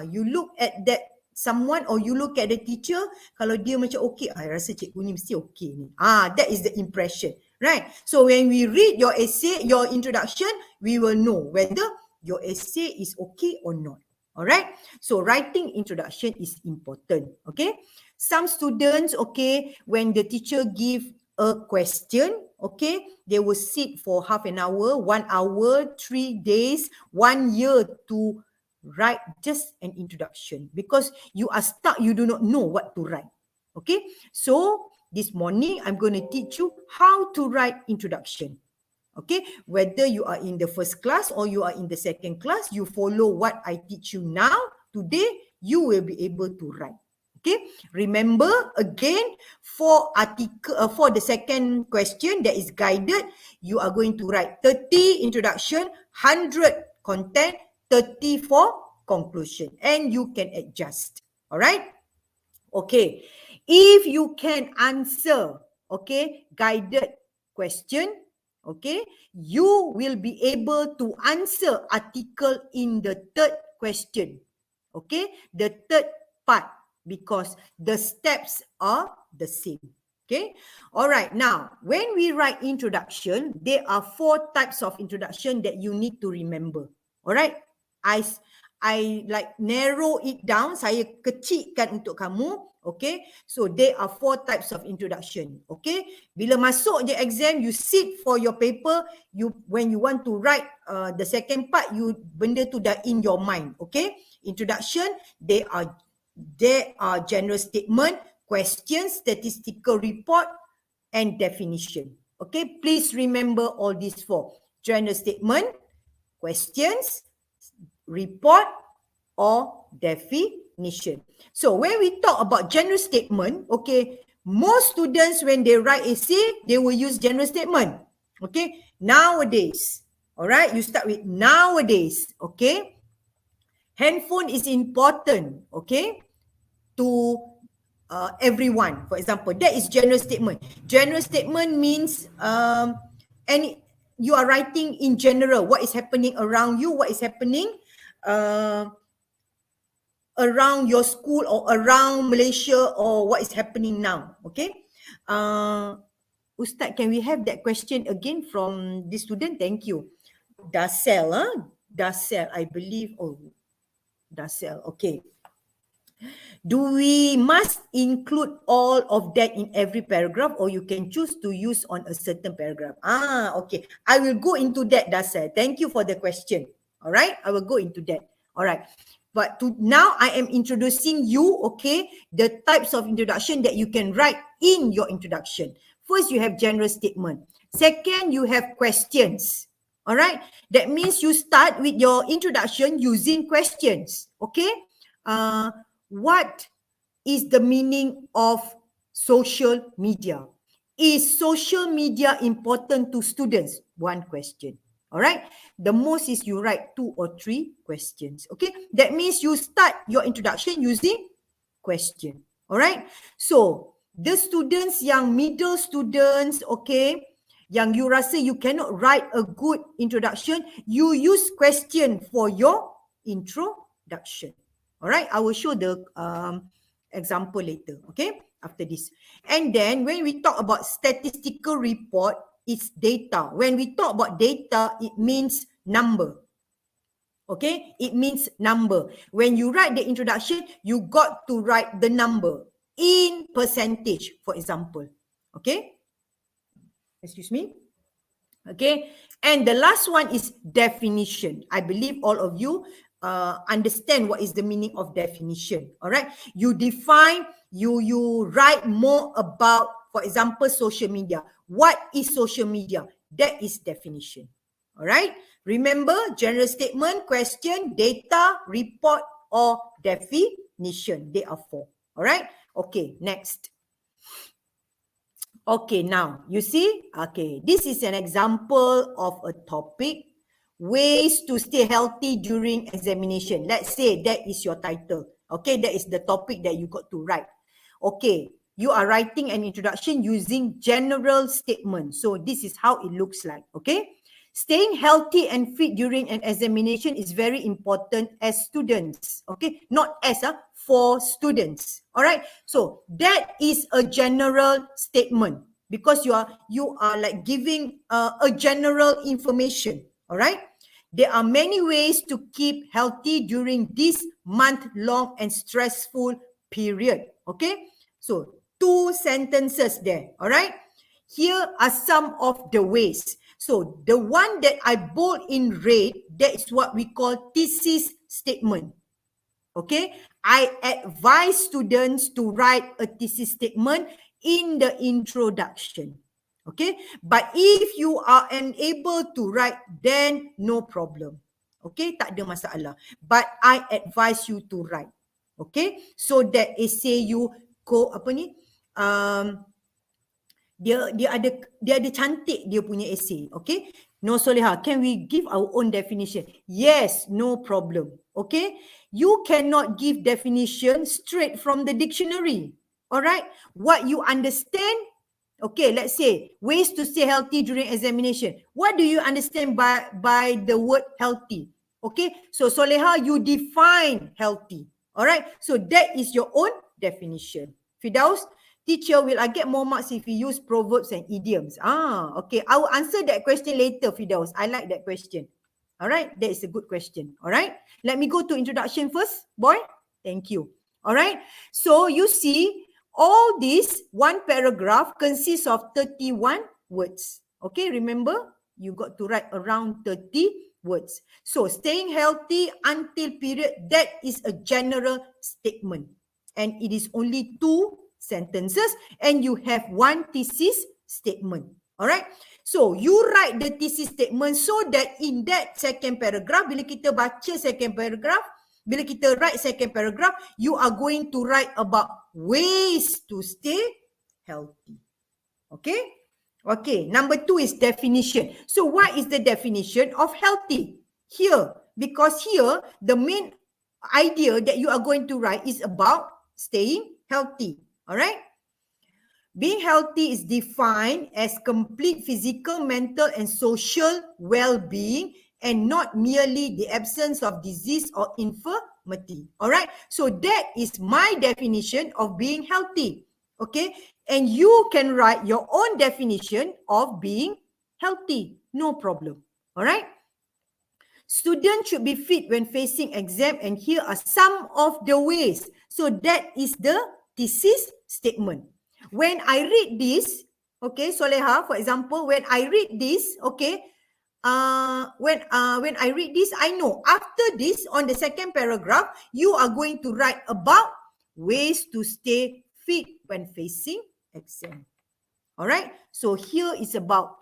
You look at that someone or you look at the teacher, kalau dia macam okay, I rasa cikgu ni mesti okay ni. That is the impression, right? So when we read your essay, your introduction, we will know whether your essay is okay or not. All right. So writing introduction is important. Okay. Some students, okay, when the teacher give a question, okay, they will sit for half an hour, 1 hour, 3 days, 1 year to write just an introduction because you are stuck, you do not know what to write. Okay. So this morning, I'm going to teach you how to write introduction. Okay, whether you are in the first class or you are in the second class, you follow what I teach you now. Today, you will be able to write. Okay, remember again for the second question that is guided, you are going to write 30 introduction, 100 content, 30 for conclusion, and you can adjust. All right. Okay, if you can answer, okay, guided question, okay, you will be able to answer article in the third question, okay, the third part, because the steps are the same. Okay. All right. Now, when we write introduction, there are 4 types of introduction that you need to remember. All right. I like narrow it down. Saya kecilkan untuk kamu. Okay. So there are 4 types of introduction. Okay. Bila masuk je exam, you sit for your paper. When you want to write the second part, benda tu dah in your mind. Okay. Introduction, there are general statement, questions, statistical report, and definition. Okay, please remember all these four: general statement, questions, report, or definition. So when we talk about general statement, okay, most students when they write essay, they will use general statement. Okay, nowadays, all right, you start with nowadays. Okay, handphone is important, okay, to everyone. For example, that is general statement. General statement means any, you are writing in general what is happening around you, what is happening around your school or around Malaysia, or what is happening now. Okay, Ustaz, can we have that question again from this student? Thank you. Dasel, Dasel, I believe. Oh, Dasel. Okay. Do we must include all of that in every paragraph, or you can choose to use on a certain paragraph? Okay. I will go into that, Dasel. Thank you for the question. All right. I will go into that. All right. But now I am introducing you, okay, the types of introduction that you can write in your introduction. First, you have general statement. Second, you have questions. All right. That means you start with your introduction using questions. Okay. What is the meaning of social media? Is social media important to students? One question. All right. The most is you write 2 or 3 questions. Okay. That means you start your introduction using question. All right. So the students yang middle students, okay, yang you rasa you cannot write a good introduction, you use question for your introduction. All right. I will show the example later. Okay. After this. And then when we talk about statistical report, it's data. When we talk about data, it means number. Okay, it means number. When you write the introduction, you got to write the number in percentage, for example. Okay, excuse me. Okay, and the last one is definition. I believe all of you understand what is the meaning of definition. All right, you define, you write more about, for example, social media. What is social media? That is definition. All right. Remember, general statement, question, data, report, or definition. They are 4. All right. Okay, next. Okay, now you see, okay, this is an example of a topic, ways to stay healthy during examination. Let's say that is your title. Okay, that is the topic that you got to write. Okay, you are writing an introduction using general statement. So this is how it looks like. Okay. Staying healthy and fit during an examination is very important as students. Okay, not as for students. All right. So that is a general statement because you are like giving a general information. All right. There are many ways to keep healthy during this month-long and stressful period. Okay. So 2 sentences there. All right. Here are some of the ways. So the one that I bold in red, that is what we call thesis statement. Okay, I advise students to write a thesis statement in the introduction. Okay, but if you are unable to write, then no problem. Okay, tak ada masalah. But I advise you to write. Okay, so that essay you dia ada cantik dia punya essay. Okay, no Soleha, can we give our own definition? Yes, no problem. Okay, you cannot give definition straight from the dictionary. All right, what you understand. Okay, let's say ways to stay healthy during examination. What do you understand by the word healthy? Okay, so Soleha, you define healthy. All right, so that is your own definition. Firdaus, teacher, will I get more marks if we use proverbs and idioms? Okay. I will answer that question later, Firdaus. I like that question. All right. That is a good question. All right. Let me go to introduction first, boy. Thank you. All right. So you see, all this one paragraph consists of 31 words. Okay. Remember, you got to write around 30 words. So staying healthy until period, that is a general statement. And it is only 2 sentences and you have 1 thesis statement. Alright. So you write the thesis statement so that in that second paragraph, bila kita baca second paragraph, bila kita write second paragraph, you are going to write about ways to stay healthy. Okay? Okay, number 2 is definition. So what is the definition of healthy? Here, because here, the main idea that you are going to write is about staying healthy. Alright? Being healthy is defined as complete physical, mental, and social well-being and not merely the absence of disease or infirmity. Alright? So that is my definition of being healthy. Okay? And you can write your own definition of being healthy. No problem. Alright? Students should be fit when facing exam, and here are some of the ways. So that is the thesis statement. When I read this, okay, Soleha, for example, when I read this, okay, when I read this, I know after this, on the second paragraph, you are going to write about ways to stay fit when facing exam. All right. So here is about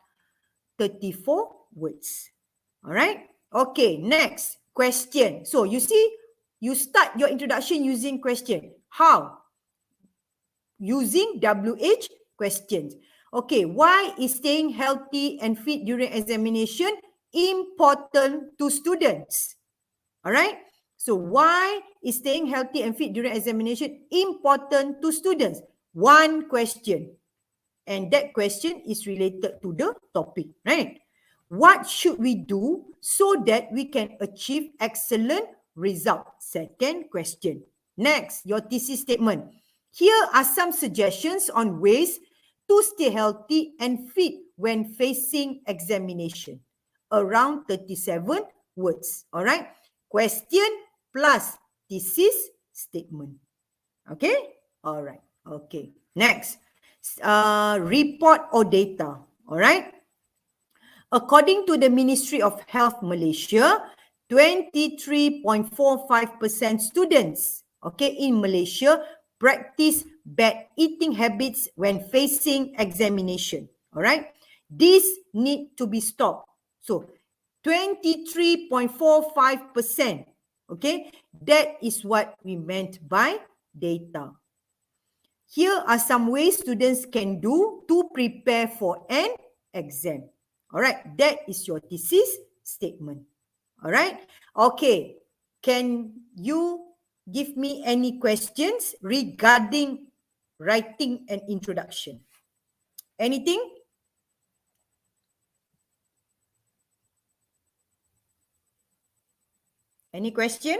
34 words. All right. Okay. Next question. So you see, you start your introduction using question. How? Using WH questions. Okay, why is staying healthy and fit during examination important to students? All right. So why is staying healthy and fit during examination important to students? One question. And that question is related to the topic, right? What should we do so that we can achieve excellent result? Second question. Next, your thesis statement. Here are some suggestions on ways to stay healthy and fit when facing examination. Around 37 words. All right. Question plus thesis statement. Okay. All right. Okay. Next. Report or data. All right. According to the Ministry of Health Malaysia, 23.45% students, okay, in Malaysia practice bad eating habits when facing examination. All right. This need to be stopped. So 23.45%. Okay. That is what we meant by data. Here are some ways students can do to prepare for an exam. All right. That is your thesis statement. All right. Okay. Can you give me any questions regarding writing an introduction? Anything? Any question?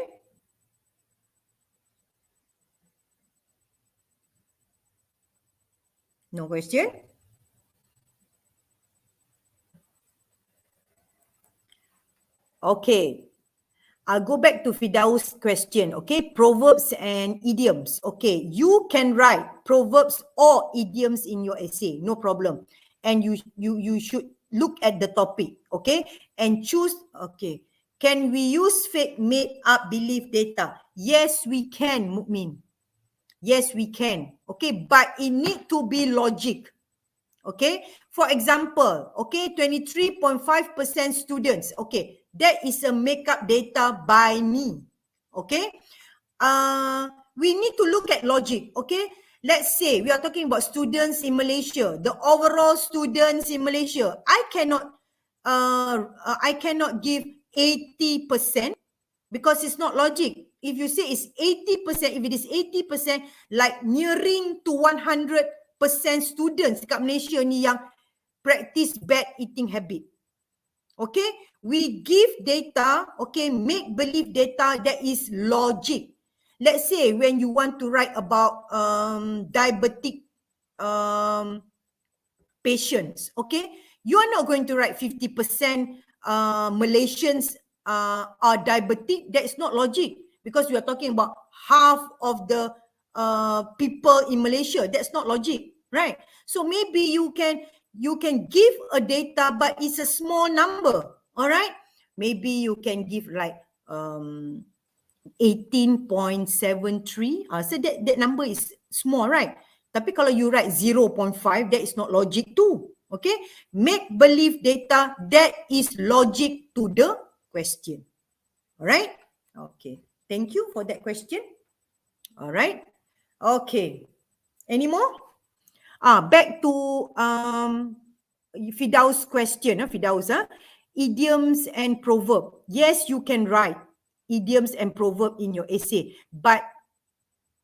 No question? Okay. I'll go back to Fidaus' question, okay? Proverbs and idioms. Okay, you can write proverbs or idioms in your essay, no problem. And you should look at the topic, okay? And choose, okay. Can we use fake made up belief data? Yes, we can, Mukmin. Yes, we can. Okay, but it need to be logic. Okay, for example, okay, 23.5% students. Okay, that is a makeup data by me. Okay, we need to look at logic. Okay, let's say we are talking about students in Malaysia, the overall students in Malaysia. I cannot give 80% because it's not logic. If you say it's 80%, if it is 80%, like nearing to 100% students kat Malaysia ni yang practice bad eating habit. Okay, we give data, okay, make believe data that is logic. Let's say when you want to write about diabetic patients, okay, you are not going to write 50% Malaysians are diabetic. That is not logic because we are talking about half of the people in Malaysia. That's not logic, right? So maybe you can give a data, but it's a small number. All right. maybe you can give like 18.73. So that number is small, right? Tapi kalau you write 0.5, that is not logic too. Okay, make believe data, that is logic to the question. All right. Okay, thank you for that question. All right. Okay, any more? Back to Fidaus' question. Fidaus, idioms and proverb. Yes, you can write idioms and proverb in your essay, but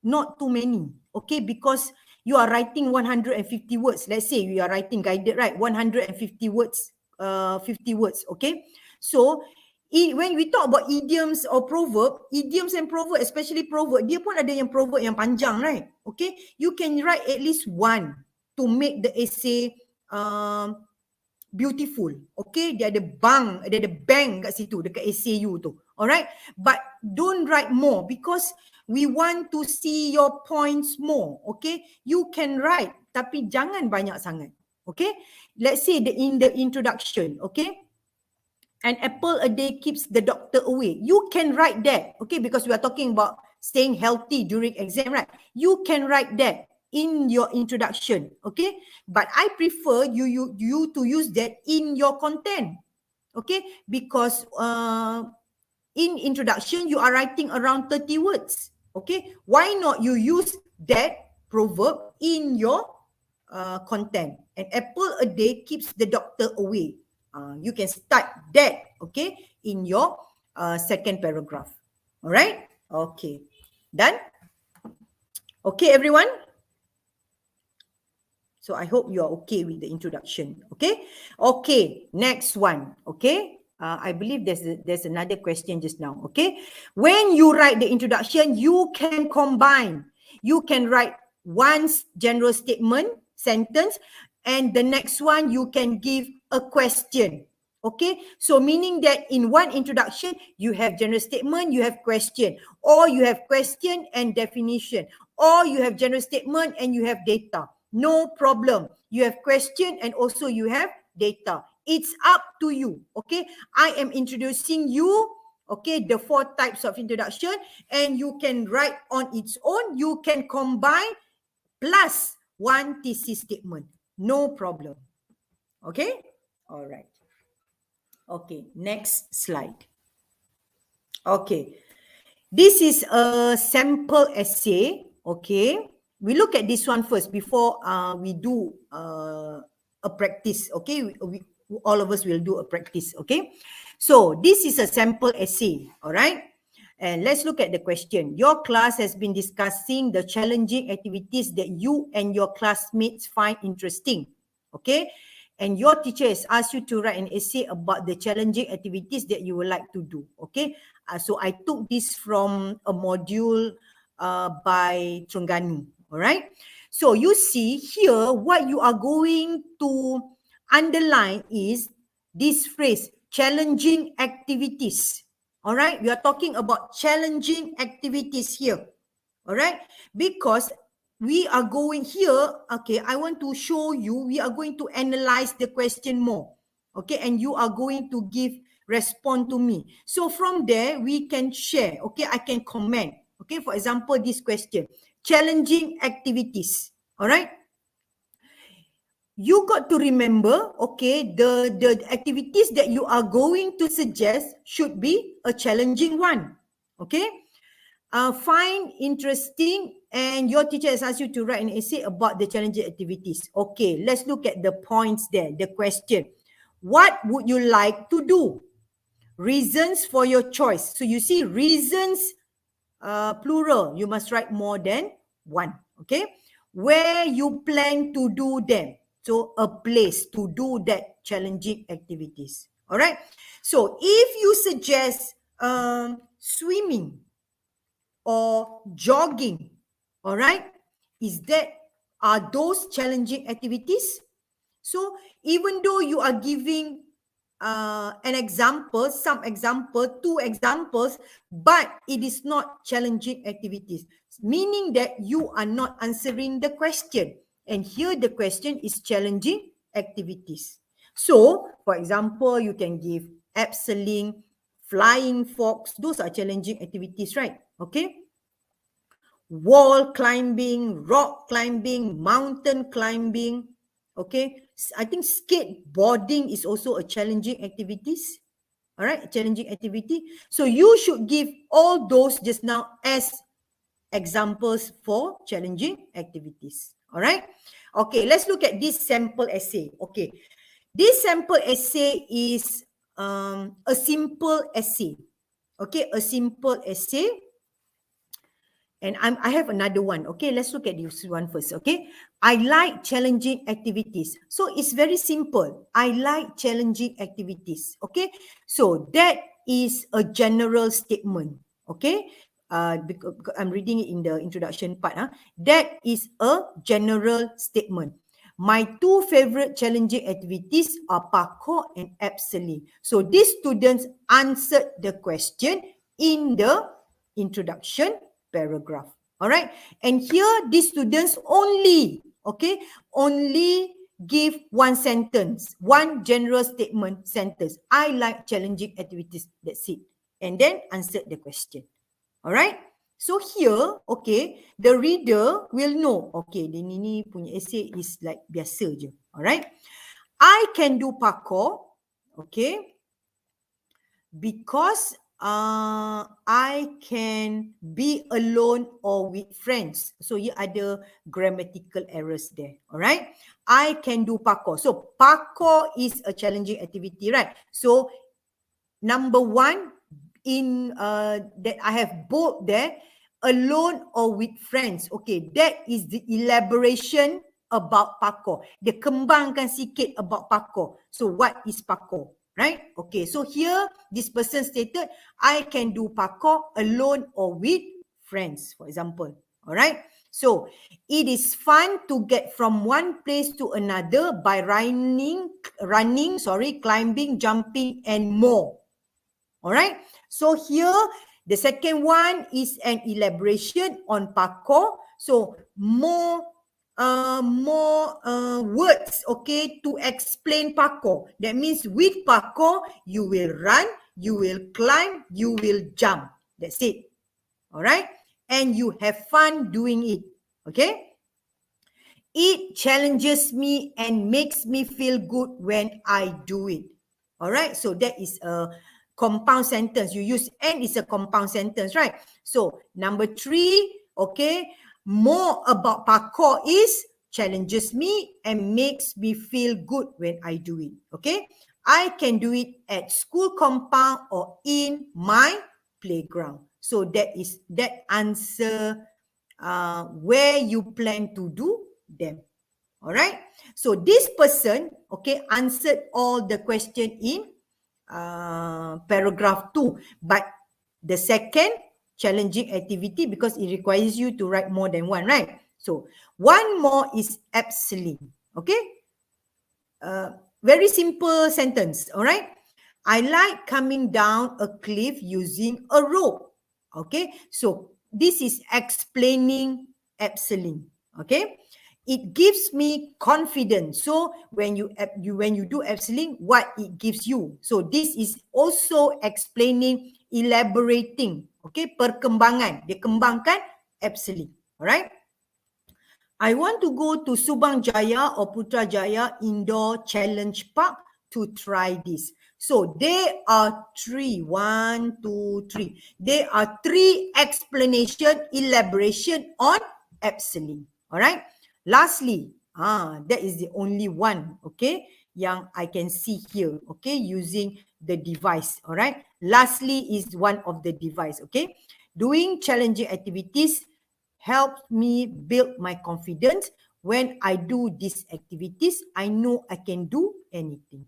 not too many. Okay, because you are writing 150 words. Let's say you are writing guided, right? 150 words, 50 words. Okay, so when we talk about idioms or proverb, idioms and proverb, especially proverb, dia pun ada yang proverb yang panjang, right? Okay, you can write at least one to make the essay beautiful. Okay, dia ada bank kat situ dekat essay you tu. Alright, but don't write more because we want to see your points more. Okay, you can write tapi jangan banyak sangat. Okay, let's say in the introduction. Okay, an apple a day keeps the doctor away. You can write that. Okay, because we are talking about staying healthy during exam, right? You can write that in your introduction. Okay, but I prefer you to use that in your content. Okay, because in introduction, you are writing around 30 words. Okay, why not you use that proverb in your content? An apple a day keeps the doctor away. You can start that, okay, in your second paragraph. All right? Okay. Done? Okay, everyone? So I hope you are okay with the introduction. Okay? Okay, next one. Okay? I believe there's another question just now. Okay? When you write the introduction, you can combine. You can write one general statement, sentence, and the next one you can give a question. Okay, so meaning that in one introduction, you have general statement, you have question, or you have question and definition, or you have general statement and you have data. No problem. You have question and also you have data. It's up to you. Okay, I am introducing you, okay, the 4 types of introduction, and you can write on its own. You can combine plus one thesis statement. No problem. Okay, all right. Okay, next slide. Okay, this is a sample essay. Okay, we look at this one first before we do a practice. Okay, all of us will do a practice. Okay, so this is a sample essay. All right, and let's look at the question. Your class has been discussing the challenging activities that you and your classmates find interesting. Okay, and your teacher has asked you to write an essay about the challenging activities that you would like to do. Okay, so I took this from a module by Terengganu. All right, so you see here what you are going to underline is this phrase, challenging activities. All right, we are talking about challenging activities here. All right, because we are going here, okay, I want to show you, we are going to analyze the question more. Okay, and you are going to respond to me. So from there, we can share. Okay, I can comment. Okay, for example, this question, challenging activities. All right, you got to remember, okay, the activities that you are going to suggest should be a challenging one. Okay, find interesting, and your teacher has asked you to write an essay about the challenging activities. Okay, let's look at the points there, the question. What would you like to do? Reasons for your choice. So you see reasons, plural, you must write more than one. Okay, where you plan to do them. So a place to do that challenging activities. All right, so if you suggest swimming or jogging, all right, are those challenging activities? So even though you are giving an example, some example, 2 examples, but it is not challenging activities, meaning that you are not answering the question. And here the question is challenging activities. So, for example, you can give abseiling, flying fox. Those are challenging activities, right? Okay. Wall climbing, rock climbing, mountain climbing. Okay. I think skateboarding is also a challenging activities. All right, challenging activity. So you should give all those just now as examples for challenging activities. All right. Okay, let's look at this sample essay. Okay, this sample essay is a simple essay. Okay, a simple essay. And I have another one. Okay, let's look at this one first. Okay, I like challenging activities. So it's very simple. I like challenging activities. Okay, so that is a general statement. Okay, because I'm reading it in the introduction part. That is a general statement. My two favorite challenging activities are parkour and abseiling. So these students answered the question in the introduction paragraph. All right. And here these students only, okay, only give one sentence, one general statement sentence. I like challenging activities. That's it. And then answer the question. All right. So here, okay, the reader will know, okay, dia ni punya essay is like biasa je. All right. I can do parkour, okay, because I can be alone or with friends. So here ada grammatical errors there. All right. I can do parkour. So parkour is a challenging activity, right? So number one in that I have both there, alone or with friends. Okay, that is the elaboration about parkour. Dia kembangkan sikit about parkour. So what is parkour? Right? Okay, so here this person stated, I can do parkour alone or with friends, for example. All right. So it is fun to get from one place to another by running, climbing, jumping, and more. All right. So here, the second one is an elaboration on parkour. So more words, okay, to explain parkour. That means with parkour, you will run, you will climb, you will jump. That's it. All right. And you have fun doing it. Okay. It challenges me and makes me feel good when I do it. All right. So that is a compound sentence. You use and is a compound sentence, right? So number 3, okay, more about parkour is challenges me and makes me feel good when I do it. Okay. I can do it at school compound or in my playground. So that answer where you plan to do them. All right. So this person, okay, answered all the question in paragraph 2. But the second challenging activity, because it requires you to write more than one, right? So one more is abseiling. Okay. Very simple sentence. All right. I like coming down a cliff using a rope. Okay. So this is explaining abseiling. Okay. It gives me confidence. So when you do abseiling, what it gives you. So this is also explaining, elaborating. Okay, perkembangan. Dia kembangkan abseiling. Alright. I want to go to Subang Jaya or Putrajaya Indoor Challenge Park to try this. So there are 3. 1, 2, 3. There are 3 explanation, elaboration on abseiling. Alright. Lastly, that is the only one, okay, yang I can see here, okay, using the device, all right. Lastly is one of the device, okay. Doing challenging activities helps me build my confidence. When I do these activities, I know I can do anything,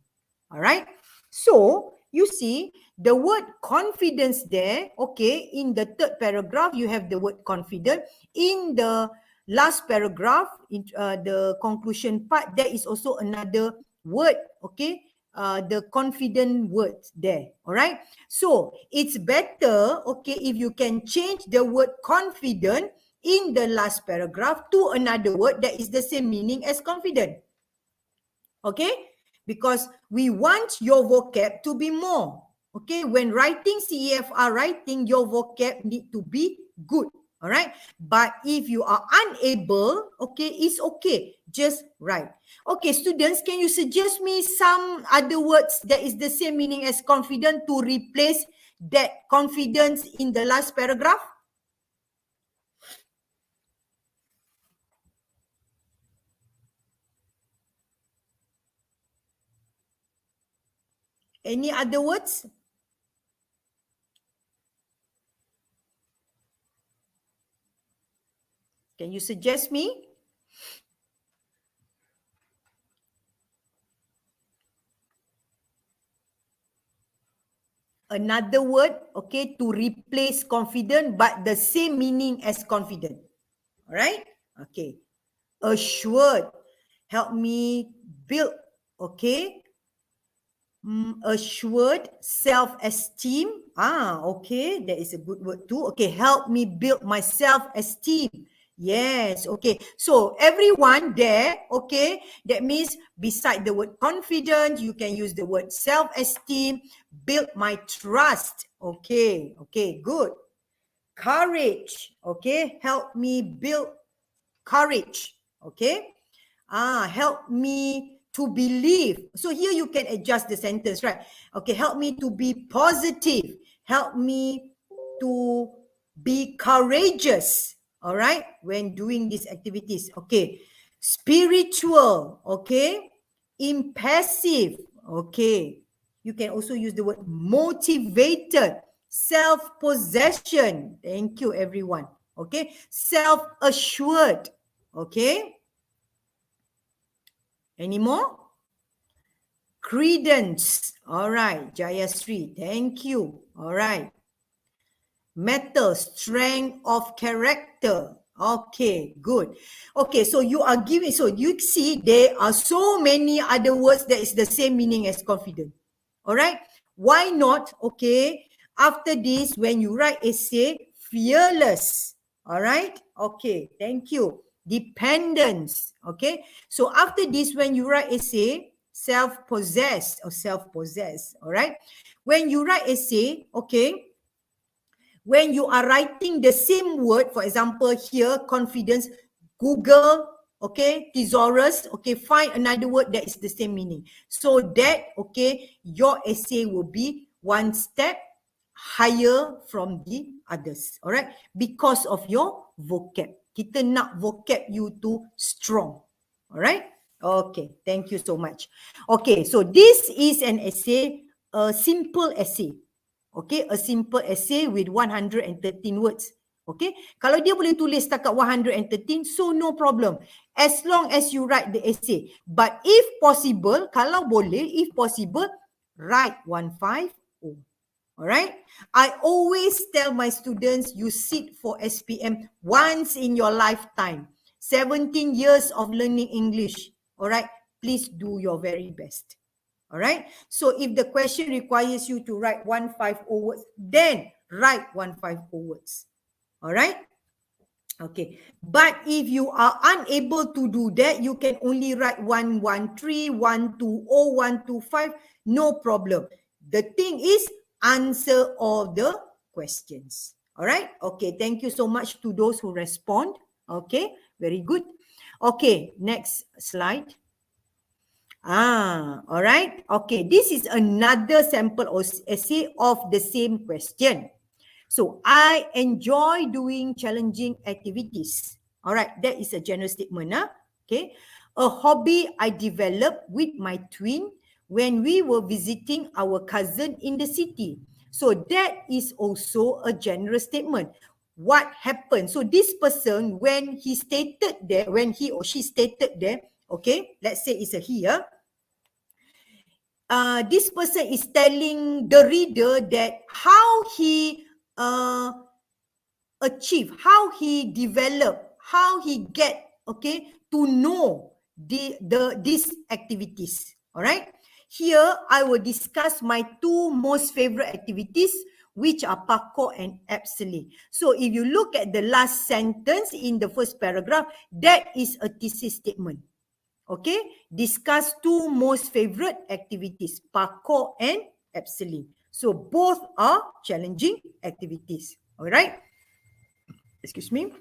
all right. So, you see, the word confidence there, okay, in the third paragraph, you have the word confident. In the last paragraph, in the conclusion part, there is also another word, okay, the confident word there, all right. So it's better, okay, if you can change the word confident in the last paragraph to another word that is the same meaning as confident, okay. because we want your vocab to be more. Okay, when writing CEFR writing, your vocab need to be good. All right, but if you are unable, okay, it's okay, just write. Okay, students, can you suggest me some other words that is the same meaning as confident to replace that confidence in the last paragraph? Any other words? Can you suggest me? Another word, okay, to replace confident but the same meaning as confident. All right? Okay. Assured. Help me build, okay? Assured, self-esteem. Okay, that is a good word too. Okay, help me build my self-esteem. Yes, okay. So everyone there, okay, that means beside the word confident, you can use the word self-esteem, build my trust. Okay, okay, good. Courage, okay, help me build courage. Okay. Help me to believe. So here you can adjust the sentence, right? Okay, help me to be positive. Help me to be courageous. All right, when doing these activities. Okay, spiritual. Okay, impassive. Okay, you can also use the word motivated, self-possession. Thank you, everyone. Okay, self-assured. Okay. Any more? Credence. All right. Jayasri. Thank you. All right. Metal. Strength of character. Okay. Good. Okay. So you are giving. So you see there are so many other words that is the same meaning as confident. All right. Why not? Okay. After this, when you write essay, fearless. All right. Okay. Thank you. Dependence. Okay. So after this, when you write essay, self-possessed or self-possessed. All right. When you write essay, okay, when you are writing the same word, for example, here, confidence, Google, okay, thesaurus, okay, find another word that is the same meaning. So that, okay, your essay will be one step higher from the others, all right, because of your vocab. Kita nak vocab you to strong, all right? Okay, thank you so much. Okay, so this is an essay, a simple essay. Okay, a simple essay with 113 words. Okay, kalau dia boleh tulis setakat 113, so no problem. As long as you write the essay. But if possible, kalau boleh, if possible, write 150. Alright? I always tell my students, you sit for SPM once in your lifetime. 17 years of learning English. Alright? Please do your very best. Alright? So if the question requires you to write 150 words, then write 150 words. Alright? Okay. But if you are unable to do that, you can only write 113, 120, 125. No problem. The thing is, answer all the questions. Alright? Okay. Thank you so much to those who respond. Okay. Very good. Okay. Next slide. All right. Okay, this is another sample essay of the same question. So, I enjoy doing challenging activities. All right, that is a general statement. Okay, a hobby I developed with my twin when we were visiting our cousin in the city. So, that is also a general statement. What happened? So, this person, when he stated there, when he or she stated there, okay, let's say it's a he, this person is telling the reader that how he achieve, how he develop, how he get, okay, to know these activities. All right. Here, I will discuss my two most favorite activities, which are parkour and abseilly. So, if you look at the last sentence in the first paragraph, that is a thesis statement. Okay, discuss two most favorite activities, parkour and abseiling. So both are challenging activities. All right. Excuse me.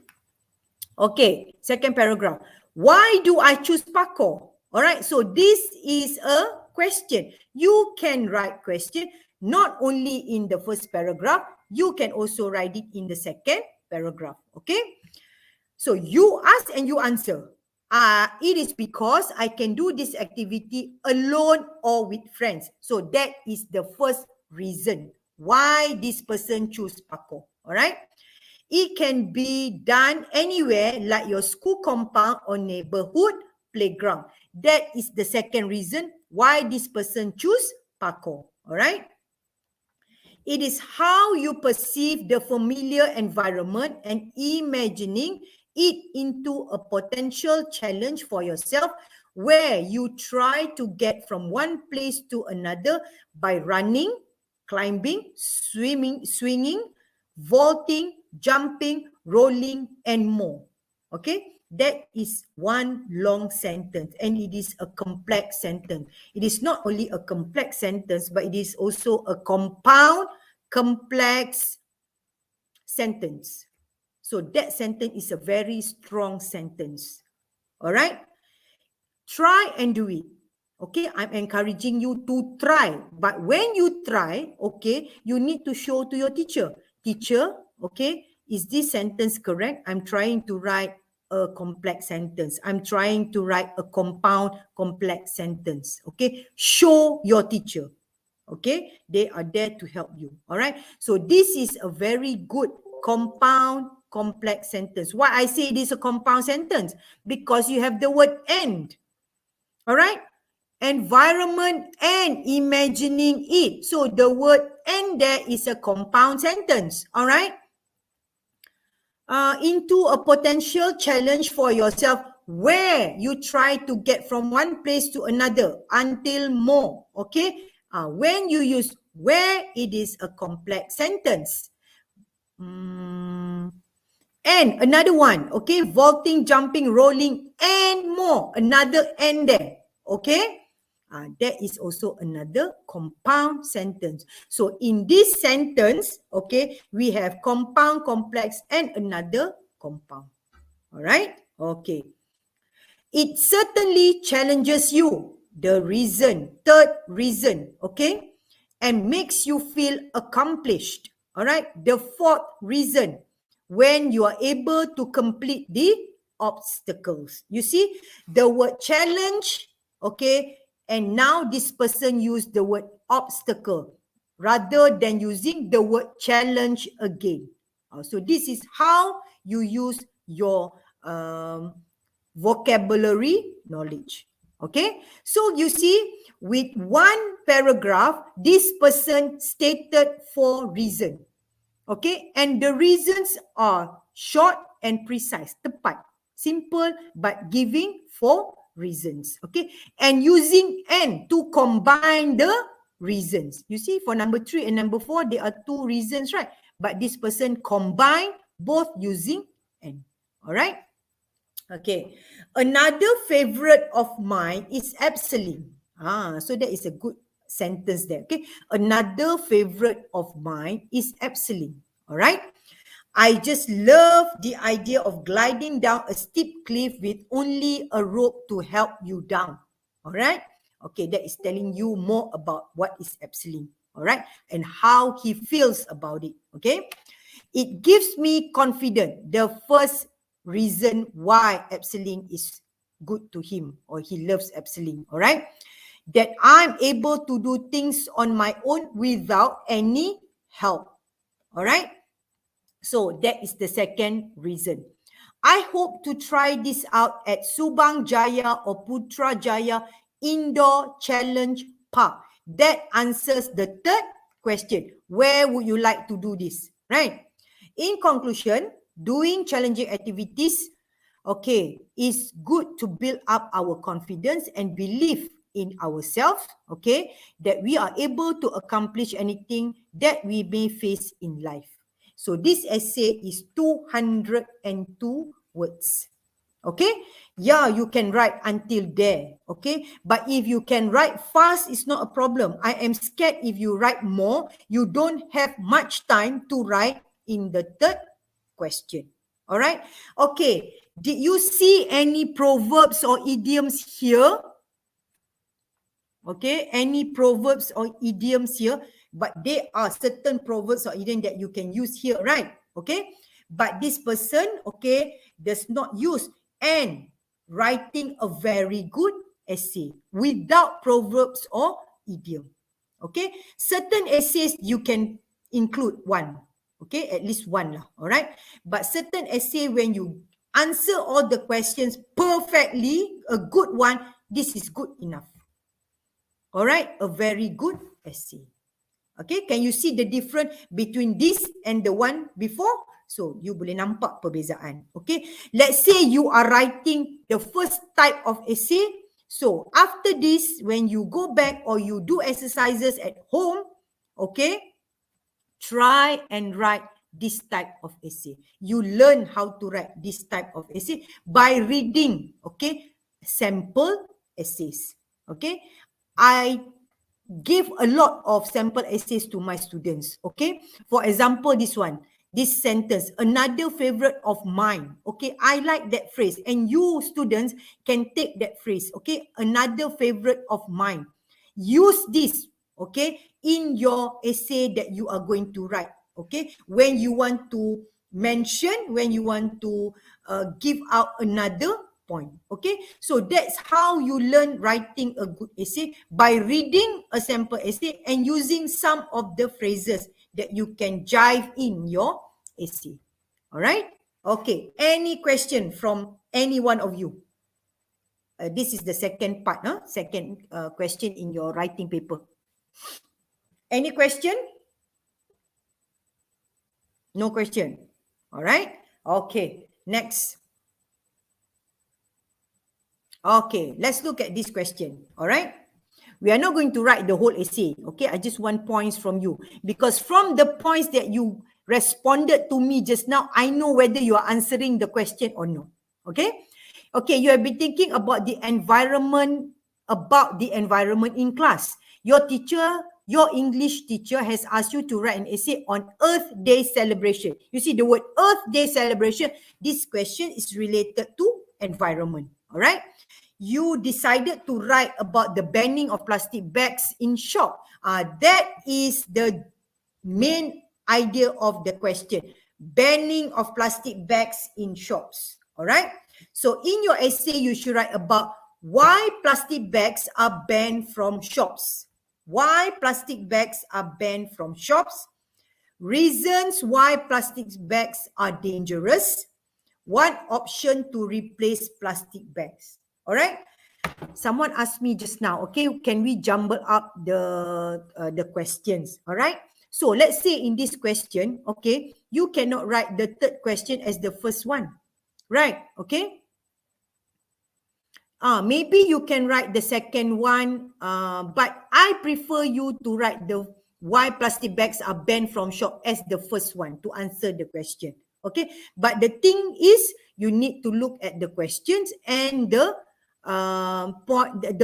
Okay, second paragraph. Why do I choose parkour? All right, so this is a question. You can write question not only in the first paragraph, you can also write it in the second paragraph. Okay, so you ask and you answer. It is because I can do this activity alone or with friends. So that is the first reason why this person choose parkour. All right. It can be done anywhere like your school compound or neighborhood playground. That is the second reason why this person choose parkour. All right. It is how you perceive the familiar environment and imagining it into a potential challenge for yourself where you try to get from one place to another by running, climbing, swimming, swinging, vaulting, jumping, rolling, and more. Okay, that is one long sentence and it is a complex sentence. It is not only a complex sentence, but it is also a compound, complex sentence. So that sentence is a very strong sentence. All right, try and do it. Okay, I'm encouraging you to try. But when you try, okay, you need to show to your teacher. Teacher, okay, is this sentence correct? I'm trying to write a complex sentence. I'm trying to write a compound, complex sentence. Okay, show your teacher. Okay, they are there to help you. All right, so this is a very good compound, complex sentence. Why I say it is a compound sentence? Because you have the word and. All right, environment and imagining it. So the word and there is a compound sentence. All right, into a potential challenge for yourself where you try to get from one place to another until more. Okay, when you use where, it is a complex sentence. And another one, okay, vaulting, jumping, rolling, and more. Another and there, okay? That is also another compound sentence. So in this sentence, okay, we have compound, complex, and another compound. All right? Okay. It certainly challenges you. The reason, third reason, okay, and makes you feel accomplished. All right. The fourth reason, when you are able to complete the obstacles. You see, the word challenge, okay, and now this person used the word obstacle rather than using the word challenge again. So this is how you use your vocabulary knowledge. Okay, so you see, with one paragraph, this person stated 4 reasons. Okay, and the reasons are short and precise, tepat, simple, but giving 4 reasons. Okay, and using and to combine the reasons. You see, for number 3 and number 4, there are 2 reasons, right? But this person combined both using and. All right. Okay, another favorite of mine is abseiling. So that is a good sentence there. Okay, another favorite of mine is abseiling. All right, I just love the idea of gliding down a steep cliff with only a rope to help you down. All right, okay, that is telling you more about what is abseiling. All right, and how he feels about it. Okay, it gives me confidence. The first reason why abseiling is good to him, or he loves abseiling, all right? That I'm able to do things on my own without any help, all right? So that is the second reason. I hope to try this out at Subang Jaya or Putrajaya Indoor Challenge Park. That answers the third question. Where would you like to do this, right? In conclusion, doing challenging activities, okay, is good to build up our confidence and belief in ourselves, okay, that we are able to accomplish anything that we may face in life. So this essay is 202 words. Okay, yeah, you can write until there. Okay, but if you can write fast, it's not a problem. I am scared if you write more, you don't have much time to write in the third question. All right, okay, did you see any proverbs or idioms here? Okay, any proverbs or idioms here? But there are certain proverbs or idioms that you can use here, right? Okay, but this person, okay, does not use and writing a very good essay without proverbs or idiom. Okay, certain essays you can include one, okay, at least one lah, all right? But certain essay, when you answer all the questions perfectly, a good one, this is good enough. All right, a very good essay. Okay, can you see the difference between this and the one before? So, you boleh nampak perbezaan. Okay, let's say you are writing the first type of essay. So, after this, when you go back or you do exercises at home, okay, try and write this type of essay. You learn how to write this type of essay by reading, okay, sample essays. Okay, I give a lot of sample essays to my students. Okay, for example, this one, this sentence, another favorite of mine. Okay, I like that phrase, and you students can take that phrase. Okay, another favorite of mine. Use this, okay, in your essay that you are going to write. Okay, when you want to mention, when you want to give out another point. Okay, so that's how you learn writing a good essay, by reading a sample essay and using some of the phrases that you can jive in your essay. All right, okay, any question from any one of you? This is the second part, second question in your writing paper. Any question? No question. All right, okay, next. Okay, let's look at this question. All right, we are not going to write the whole essay. Okay, I just want points from you, because from the points that you responded to me just now, I know whether you are answering the question or no. Okay, okay, you have been thinking about the environment, in class. Your teacher, your English teacher has asked you to write an essay on Earth Day celebration. You see the word Earth Day celebration. This question is related to environment. All right, you decided to write about the banning of plastic bags in shop. That is the main idea of the question. Banning of plastic bags in shops. All right. So in your essay, you should write about why plastic bags are banned from shops. Why plastic bags are banned from shops. Reasons why plastic bags are dangerous. One option to replace plastic bags. All right. Someone asked me just now, okay, can we jumble up the questions? All right. So let's say in this question, okay, you cannot write the third question as the first one, right? Okay. Maybe you can write the second one, but I prefer you to write the why plastic bags are banned from shop as the first one to answer the question. Okay, but the thing is, you need to look at the questions and the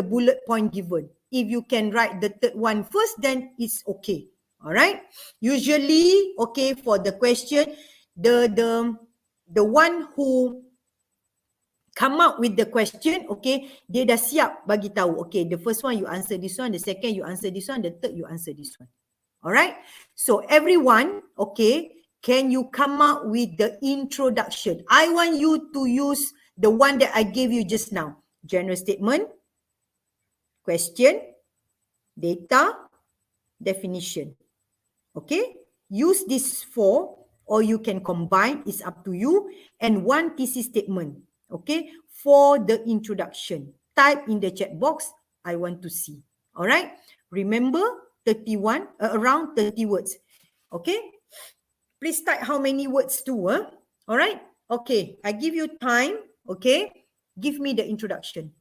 bullet point given. If you can write the third one first, then it's okay. All right. Usually, okay, for the question, the one who come up with the question, okay, dia dah siap bagi tahu, okay, the first one you answer this one, the second you answer this one, the third you answer this one. All right. So everyone, okay, can you come up with the introduction? I want you to use the one that I gave you just now. General statement, question, data, definition. Okay. Use these four, or you can combine, it's up to you, and one thesis statement. Okay, for the introduction. Type in the chat box, I want to see. All right. Remember, 31, around 30 words. Okay. Please type how many words too. All right. Okay, I give you time. Okay. Give me the introduction.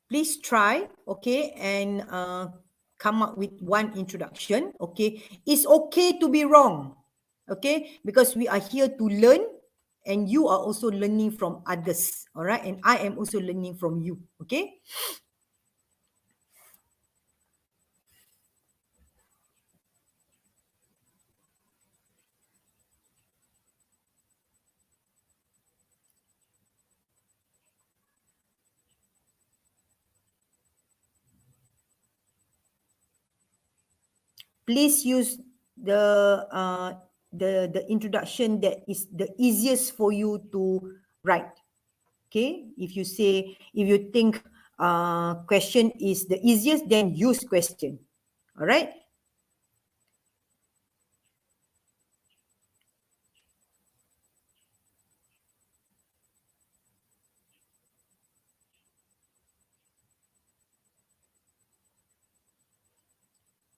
Please try, okay, and come up with one introduction, okay. It's okay to be wrong, okay, because we are here to learn and you are also learning from others, all right, and I am also learning from you, okay. Please use the introduction that is the easiest for you to write, okay. If you think question is the easiest, then use question, all right.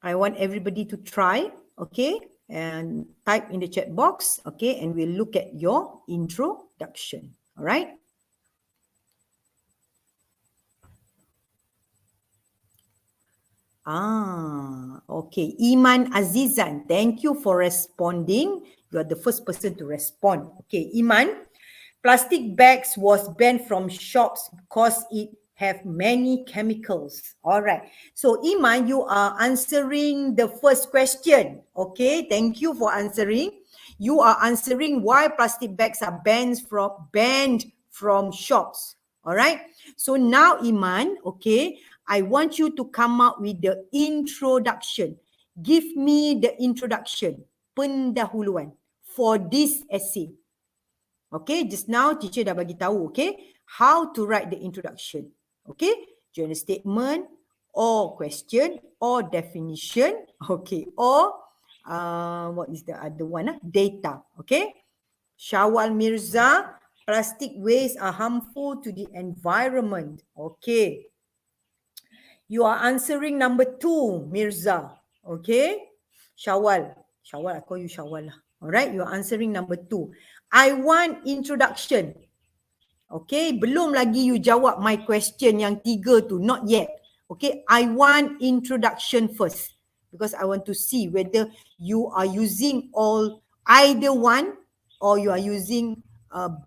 I want everybody to try, okay, and type in the chat box, okay, and we'll look at your introduction, all right. Okay. Iman Azizan, thank you for responding. You are the first person to respond. Okay, Iman, plastic bags was banned from shops because it have many chemicals. All right. So Iman, you are answering the first question. Okay, thank you for answering. You are answering why plastic bags are banned from shops. All right. So now Iman, okay, I want you to come up with the introduction. Give me the introduction, pendahuluan for this essay. Okay, just now teacher dah bagi tahu, okay, how to write the introduction. Okay, general statement or question or definition, okay, or what is the other one? Data, okay. Syawal Mirza, plastic waste are harmful to the environment. Okay. You are answering number 2, Mirza. Okay. Syawal, I call you Syawal lah. Alright, you are answering number 2. I want introduction. Okay, belum lagi you jawab my question yang 3 tu, not yet. Okay, I want introduction first because I want to see whether you are using either one or you are using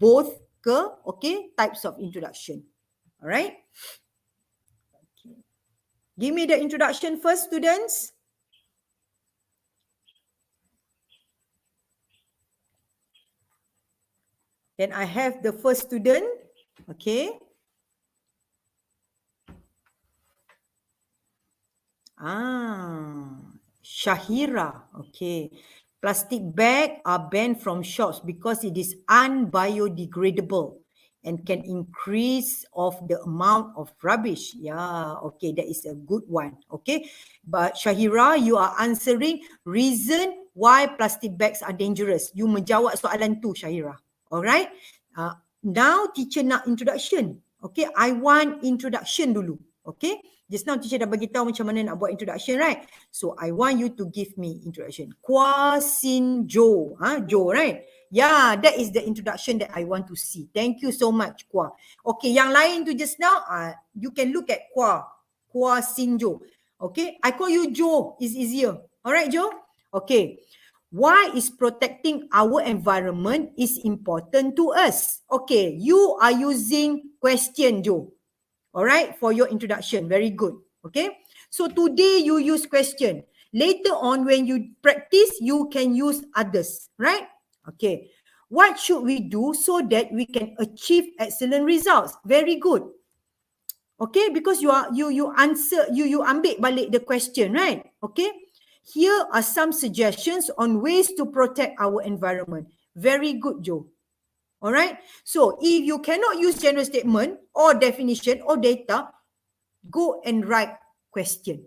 both ke, okay, types of introduction. Alright. Okay. Give me the introduction first, students. Then I have the first student. Okay. Shahira. Okay. Plastic bag are banned from shops because it is unbiodegradable and can increase of the amount of rubbish. Yeah, okay, that is a good one. Okay, but Shahira, you are answering reason why plastic bags are dangerous. You menjawab soalan tu, Shahira. Alright. Now teacher nak introduction. Okay, I want introduction dulu. Okay. Just now teacher dah bagi tahu macam mana nak buat introduction, right? So I want you to give me introduction. Kwa Sin Jo. Jo, right? Yeah, that is the introduction that I want to see. Thank you so much, Kwa. Okay, yang lain tu just now, you can look at Kwa. Kwa Sin Jo. Okay, I call you Jo. It's easier. Alright, Jo? Okay. Why is protecting our environment is important to us? Okay, you are using question, Jo. Alright, for your introduction. Very good. Okay. So today you use question. Later on when you practice, you can use others. Right? Okay. What should we do so that we can achieve excellent results? Very good. Okay, because you ambil balik the question, right? Okay. Here are some suggestions on ways to protect our environment. Very good, Joe. Alright, so if you cannot use general statement or definition or data, go and write question.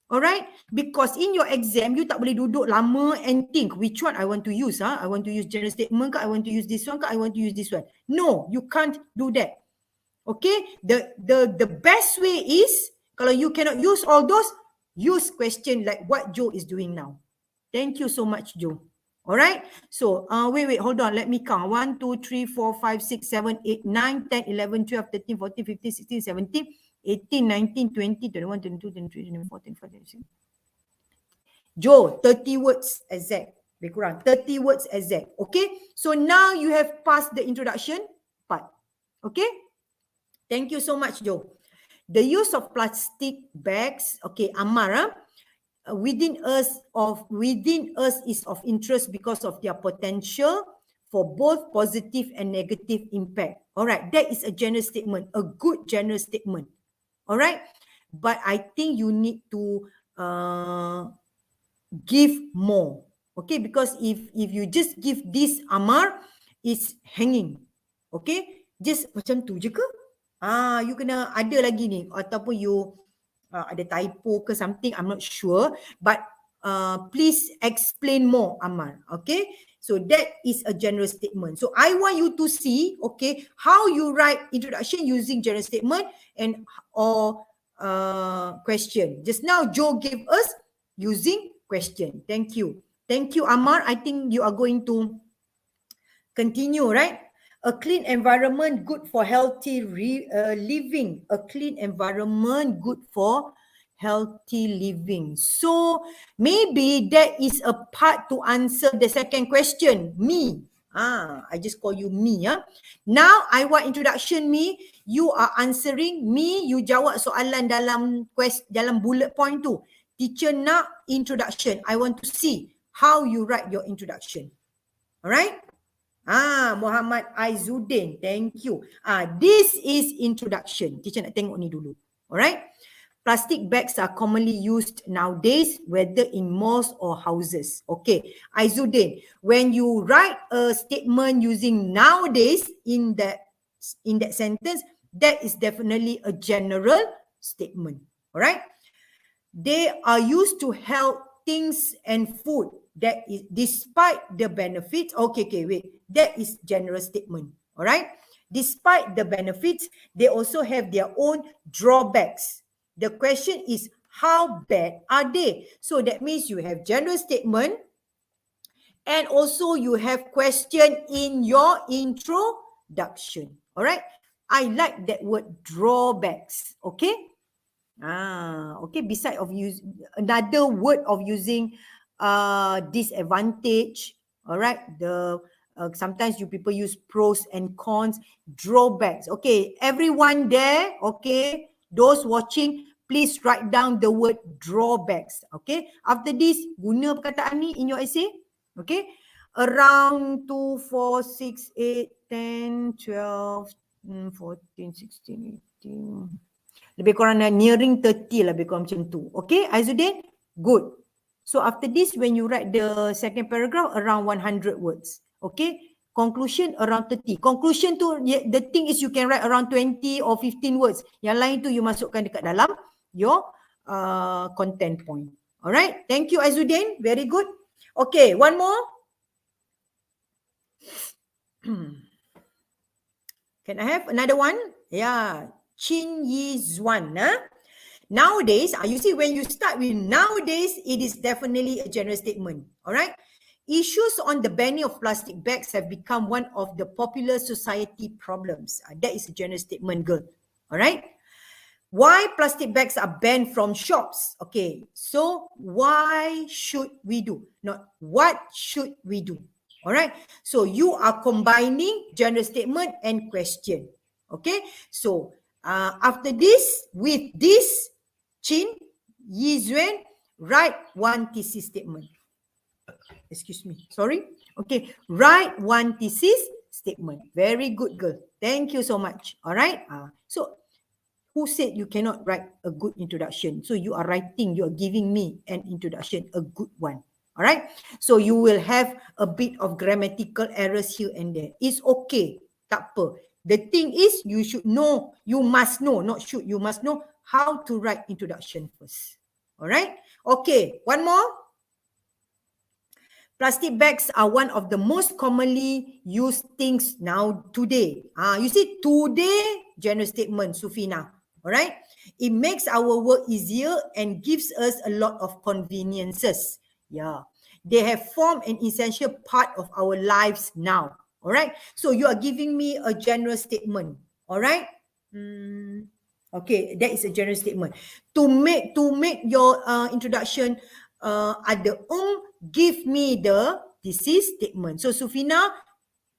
Alright, because in your exam, you tak boleh duduk lama and think which one I want to use. I want to use general statement ke, I want to use this one ke, I want to use this one. No, you can't do that. Okay, the best way is, kalau you cannot use all those, use question like what Joe is doing now. Thank you so much, Joe. All right. So, wait, hold on. Let me count. 1, 2, 3, 4, 5, 6, 7, 8, 9, 10, 11, 12, 13, 14, 15, 16, 17, 18, 19, 20, 21, 22, 23, 24, 25, 26. Joe, 30 words exact. Lebih kurang 30 words exact. Okay. So now you have passed the introduction part. Okay. Thank you so much, Joe. The use of plastic bags. Okay, Amar. Within us is of interest because of their potential for both positive and negative impact. All right. That is a general statement. A good general statement. All right. But I think you need to give more. Okay, because if you just give this Amar, it's hanging. Okay, just macam tu je ke? You kena ada lagi ni, ataupun you ada typo ke something, I'm not sure, but please explain more, Amar. Okay, so that is a general statement. So I want you to see, okay, how you write introduction using general statement and or question. Just now Joe gave us using question. Thank you. Thank you, Amar. I think you are going to continue, right? A clean environment good for healthy living. A clean environment good for healthy living. So maybe that is a part to answer the second question. Me. I just call you me. Now I want introduction me. You are answering me. You jawab soalan dalam bullet point tu. Teacher nak introduction. I want to see how you write your introduction. Alright? Muhammad Aizuddin. Thank you. This is introduction. Teacher nak tengok ni dulu. Alright? Plastic bags are commonly used nowadays, whether in malls or houses. Okay. Aizuddin, when you write a statement using nowadays in that sentence, that is definitely a general statement. Alright? They are used to help things and food that is despite the benefits. Okay, wait. That is general statement. All right. Despite the benefits, they also have their own drawbacks. The question is, how bad are they? So that means you have general statement and also you have question in your introduction. All right. I like that word drawbacks. Okay. Okay. Beside of use another word of using disadvantage. All right. The sometimes you people use pros and cons, drawbacks. Okay. Everyone there. Okay. Those watching, please write down the word drawbacks. Okay. After this, guna perkataan ni in your essay. Okay. Around 2, 4, 6, 8, 10, 12, 14, 16, 18. Lebih kurang nearing 30 lah, lebih kurang macam tu. Okay, Aizuddin? Good. So after this, when you write the second paragraph, around 100 words. Okay, conclusion around 30. Conclusion tu, the thing is you can write around 20 or 15 words. Yang lain tu you masukkan dekat dalam your content point. Alright, thank you Aizuddin. Very good. Okay, one more. Can I have another one? Yeah. Chin Yi Zuan. Nowadays, you see when you start with nowadays, it is definitely a general statement. All right. Issues on the banning of plastic bags have become one of the popular society problems. That is a general statement, girl. All right. Why plastic bags are banned from shops? Okay. So why should we do? Not what should we do? All right. So you are combining general statement and question. Okay. So after this, with this, Chin Yi Zuan, write one thesis statement. Excuse me. Sorry. Okay. Write one thesis statement. Very good, girl. Thank you so much. All right. So who said you cannot write a good introduction? So you are writing, you are giving me an introduction, a good one. All right. So you will have a bit of grammatical errors here and there. It's okay. Tak apa. The thing is, you should know, you must know, not should, you must know how to write introduction first. All right. Okay. One more. Plastic bags are one of the most commonly used things now today. You see, today, general statement, Sufina. All right. It makes our work easier and gives us a lot of conveniences. Yeah. They have formed an essential part of our lives now. All right. So you are giving me a general statement. All right. Okay, that is a general statement. To make your introduction, ada give me the thesis statement. So Sufina,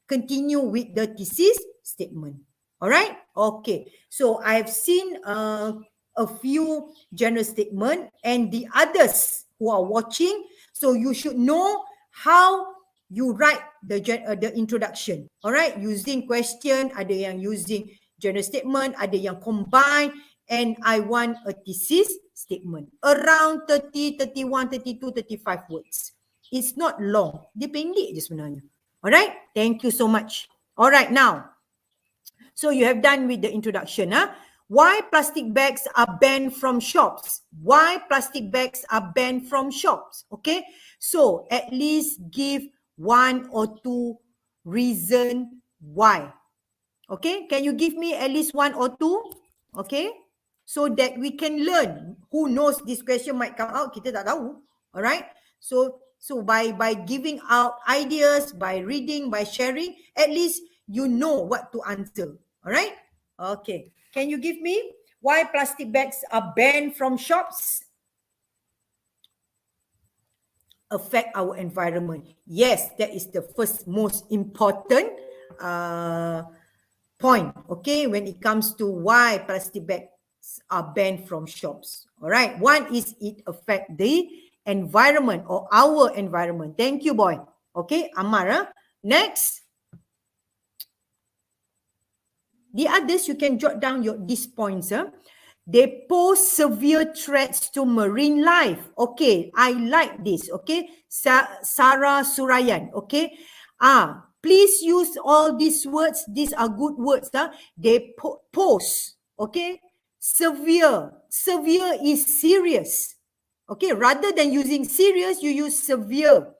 continue with the thesis statement. All right? Okay. So I've seen a few general statement and the others who are watching. So you should know how you write the introduction. All right? Using question, ada yang using general statement, ada yang combine, and I want a thesis statement. Around 30, 31, 32, 35 words. It's not long. Dia pendek je sebenarnya. Alright, thank you so much. Alright, now, so you have done with the introduction. Why plastic bags are banned from shops? Why plastic bags are banned from shops? Okay, so at least give 1 or 2 reason why. Okay, can you give me at least 1 or 2? Okay, so that we can learn. Who knows, this question might come out, kita tak tahu. Alright, so by giving out ideas, by reading, by sharing, at least you know what to answer. All right? Okay. Can you give me why plastic bags are banned from shops? Affect our environment. Yes, that is the first most important point. Okay, when it comes to why plastic bags are banned from shops. All right. One is it affect the environment or our environment. Thank you, boy. Okay, Amara. Next. The others, you can jot down these points. They pose severe threats to marine life. Okay, I like this. Okay, Sarah Surayan. Okay, please use all these words. These are good words. They pose. Okay, severe. Severe is serious. Okay, rather than using serious, you use severe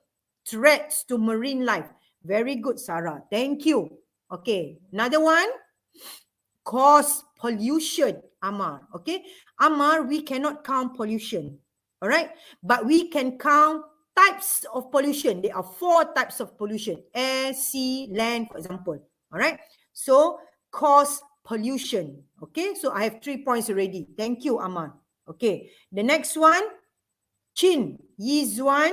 threats to marine life. Very good, Sarah. Thank you. Okay, another one. Cause pollution, Amar. Okay, Amar, we cannot count pollution. All right, but we can count types of pollution. There are 4 types of pollution: air, sea, land, for example. All right, so cause pollution. Okay, so I have 3 points already. Thank you, Amar. Okay, the next one. Chin, Yizuan,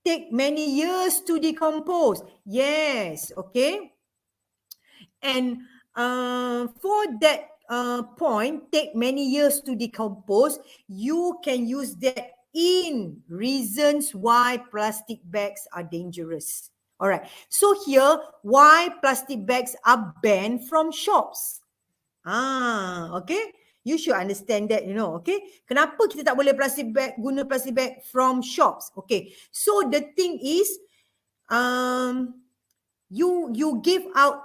take many years to decompose. Yes, okay. And for that point, take many years to decompose, you can use that in reasons why plastic bags are dangerous. All right. So here, why plastic bags are banned from shops? Okay. You should understand that, okay. Kenapa kita tak boleh guna plastic bag from shops? Okay. So the thing is, you give out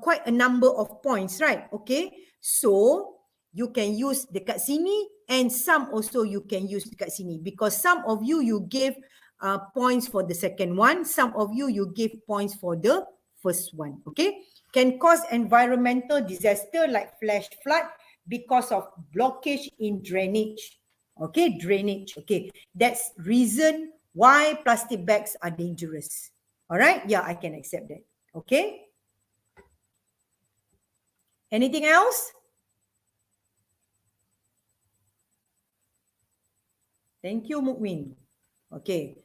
quite a number of points, right? Okay. So you can use dekat sini and some also you can use dekat sini because some of you give points for the second one, some of you give points for the first one. Okay. Can cause environmental disaster like flash flood because of blockage in drainage. Okay, drainage. Okay, that's reason why plastic bags are dangerous. All right, yeah, I can accept that. Okay. Anything else? Thank you, Mukwin. Okay.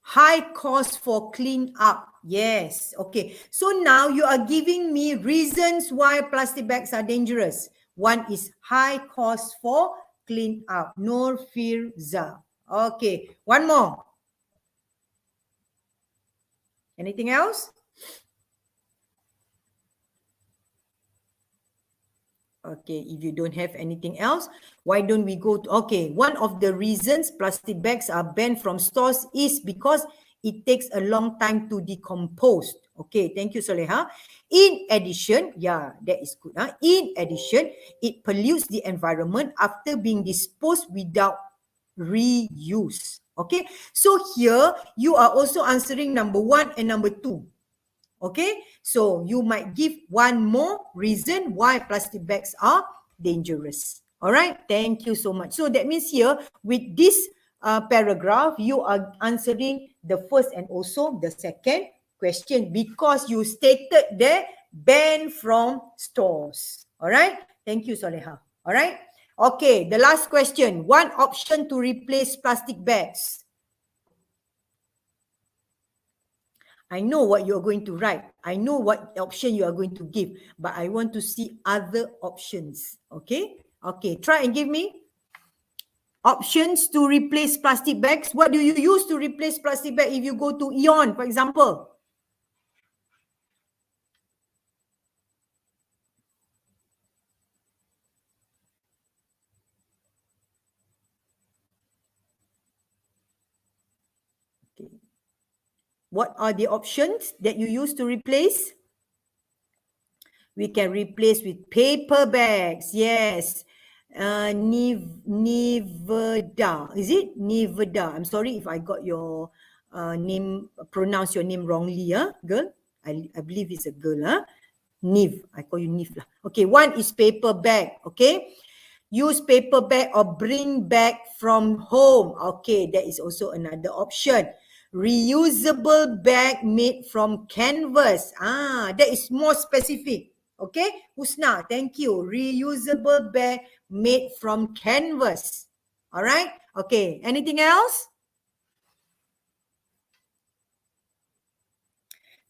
High cost for clean up. Yes. Okay. So now you are giving me reasons why plastic bags are dangerous. One is high cost for clean up. Nur Firza. Okay. One more. Anything else? Okay, if you don't have anything else, why don't we go to, okay, one of the reasons plastic bags are banned from stores is because it takes a long time to decompose. Okay, thank you, Soleha. In addition, yeah, that is good. In addition, it pollutes the environment after being disposed without reuse. Okay, so here you are also answering number 1 and number 2. Okay, so you might give one more reason why plastic bags are dangerous. All right, thank you so much. So that means here with this paragraph, you are answering the first and also the second question because you stated there ban from stores. All right, thank you, Soleha. All right. Okay, the last question. One option to replace plastic bags. I know what you're going to write. I know what option you are going to give, but I want to see other options. Okay? Okay, try and give me options to replace plastic bags. What do you use to replace plastic bag if you go to Eon, for example? Okay. What are the options that you use to replace? We can replace with paper bags. Yes. Niveda. Is it? Niveda. I'm sorry if I got your name, pronounce your name wrongly, girl. I believe it's a girl, Niv. I call you Niv lah. Okay, one is paper bag. Okay. Use paper bag or bring back from home. Okay, that is also another option. Reusable bag made from canvas. That is more specific. Okay, Husna, thank you. Reusable bag made from canvas. All right. Okay, anything else?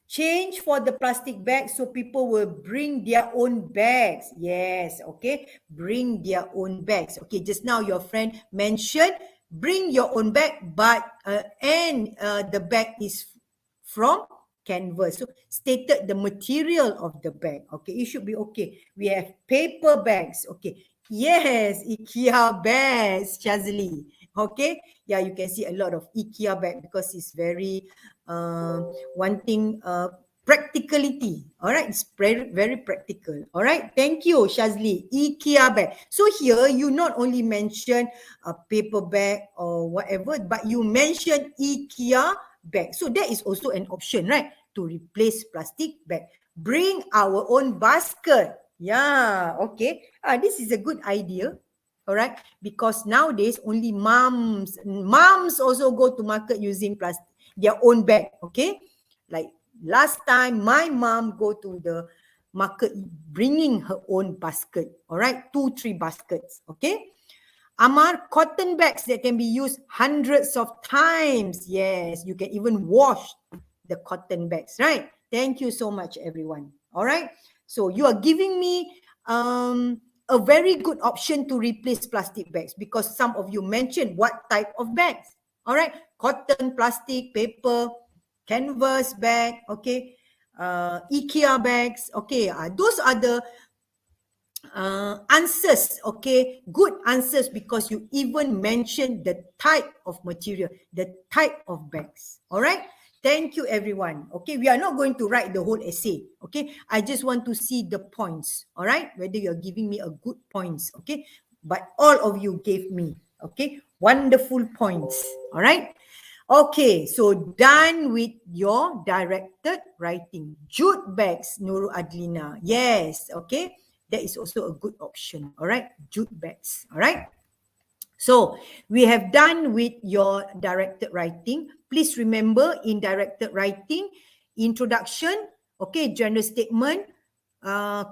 Change for the plastic bags so people will bring their own bags. Yes, okay. Bring their own bags. Okay, just now your friend mentioned bring your own bag, but the bag is from canvas. So stated the material of the bag. Okay, it should be okay. We have paper bags. Okay. Yes, IKEA bags, Shazli. Okay. Yeah, you can see a lot of IKEA bag because it's very wanting practicality. All right, it's very, very practical. All right, thank you, Shazli. IKEA bag. So here you not only mention a paper bag or whatever, but you mention IKEA bag. So that is also an option, right? To replace plastic bag. Bring our own basket. Yeah, okay. This is a good idea. All right, because nowadays only moms also go to market using plastic, their own bag. Okay, like last time my mom go to the market bringing her own basket. All right, 2-3 baskets. Okay, Amar, cotton bags that can be used hundreds of times. Yes, you can even wash the cotton bags, right? Thank you so much, everyone. All right, so you are giving me a very good option to replace plastic bags because some of you mentioned what type of bags. All right, cotton, plastic, paper, canvas bag, okay, IKEA bags, okay. Those are the answers, okay, good answers because you even mentioned the type of material, the type of bags. All right. Thank you, everyone. Okay, we are not going to write the whole essay. Okay, I just want to see the points. All right, whether you're giving me a good points. Okay, but all of you gave me, okay, wonderful points. All right. Okay, so done with your directed writing. Jute bags, Nurul Adlina. Yes, okay. That is also a good option. All right, jute bags. All right. So we have done with your directed writing. Please remember in directed writing, introduction, okay, general statement,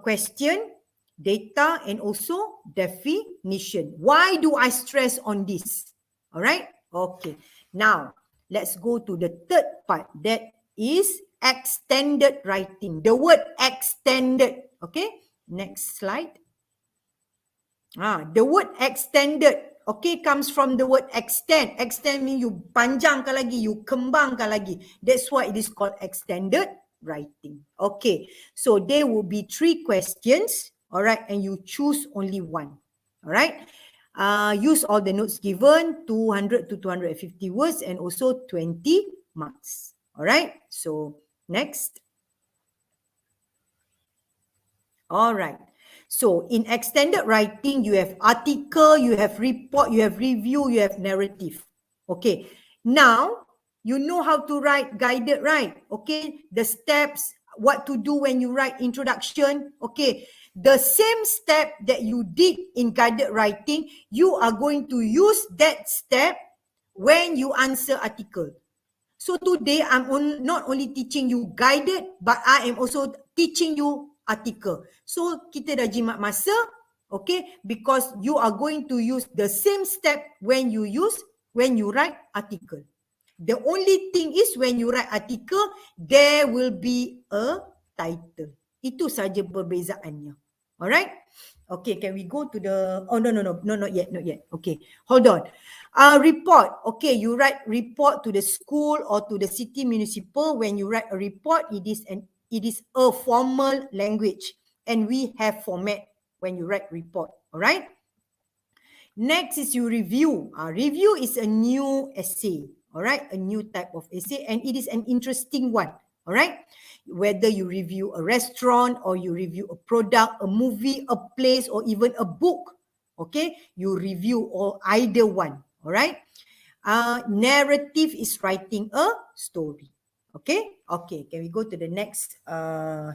question, data, and also definition. Why do I stress on this? All right. Okay. Now let's go to the third part. That is extended writing. The word extended. Okay. Next slide. The word extended, okay, comes from the word extend. Extend means you panjangkan lagi, you kembangkan lagi. That's why it is called extended writing. Okay, so there will be 3 questions, all right, and you choose only one, all right. Use all the notes given, 200 to 250 words, and also 20 marks, all right. So next. All right. So in extended writing, you have article, you have report, you have review, you have narrative. Okay. Now, you know how to write guided, right? Okay. The steps, what to do when you write introduction. Okay. The same step that you did in guided writing, you are going to use that step when you answer article. So today, I'm not only teaching you guided, but I am also teaching you article. So kita dah jimat masa, Okay, because you are going to use the same step when you write article. The only thing is when you write article, there will be a title. Itu saja perbezaannya. Alright? Okay, can we go to the, oh no, not yet. Okay, hold on. Report. Okay, you write report to the school or to the city municipal. When you write a report, it is a formal language, and we have format when you write report. All right. Next is you review. Review is a new essay. All right, a new type of essay, and it is an interesting one. All right, whether you review a restaurant or you review a product, a movie, a place, or even a book. Okay, you review or either one. All right. Narrative is writing a story. Okay. Okay. Can we go to the next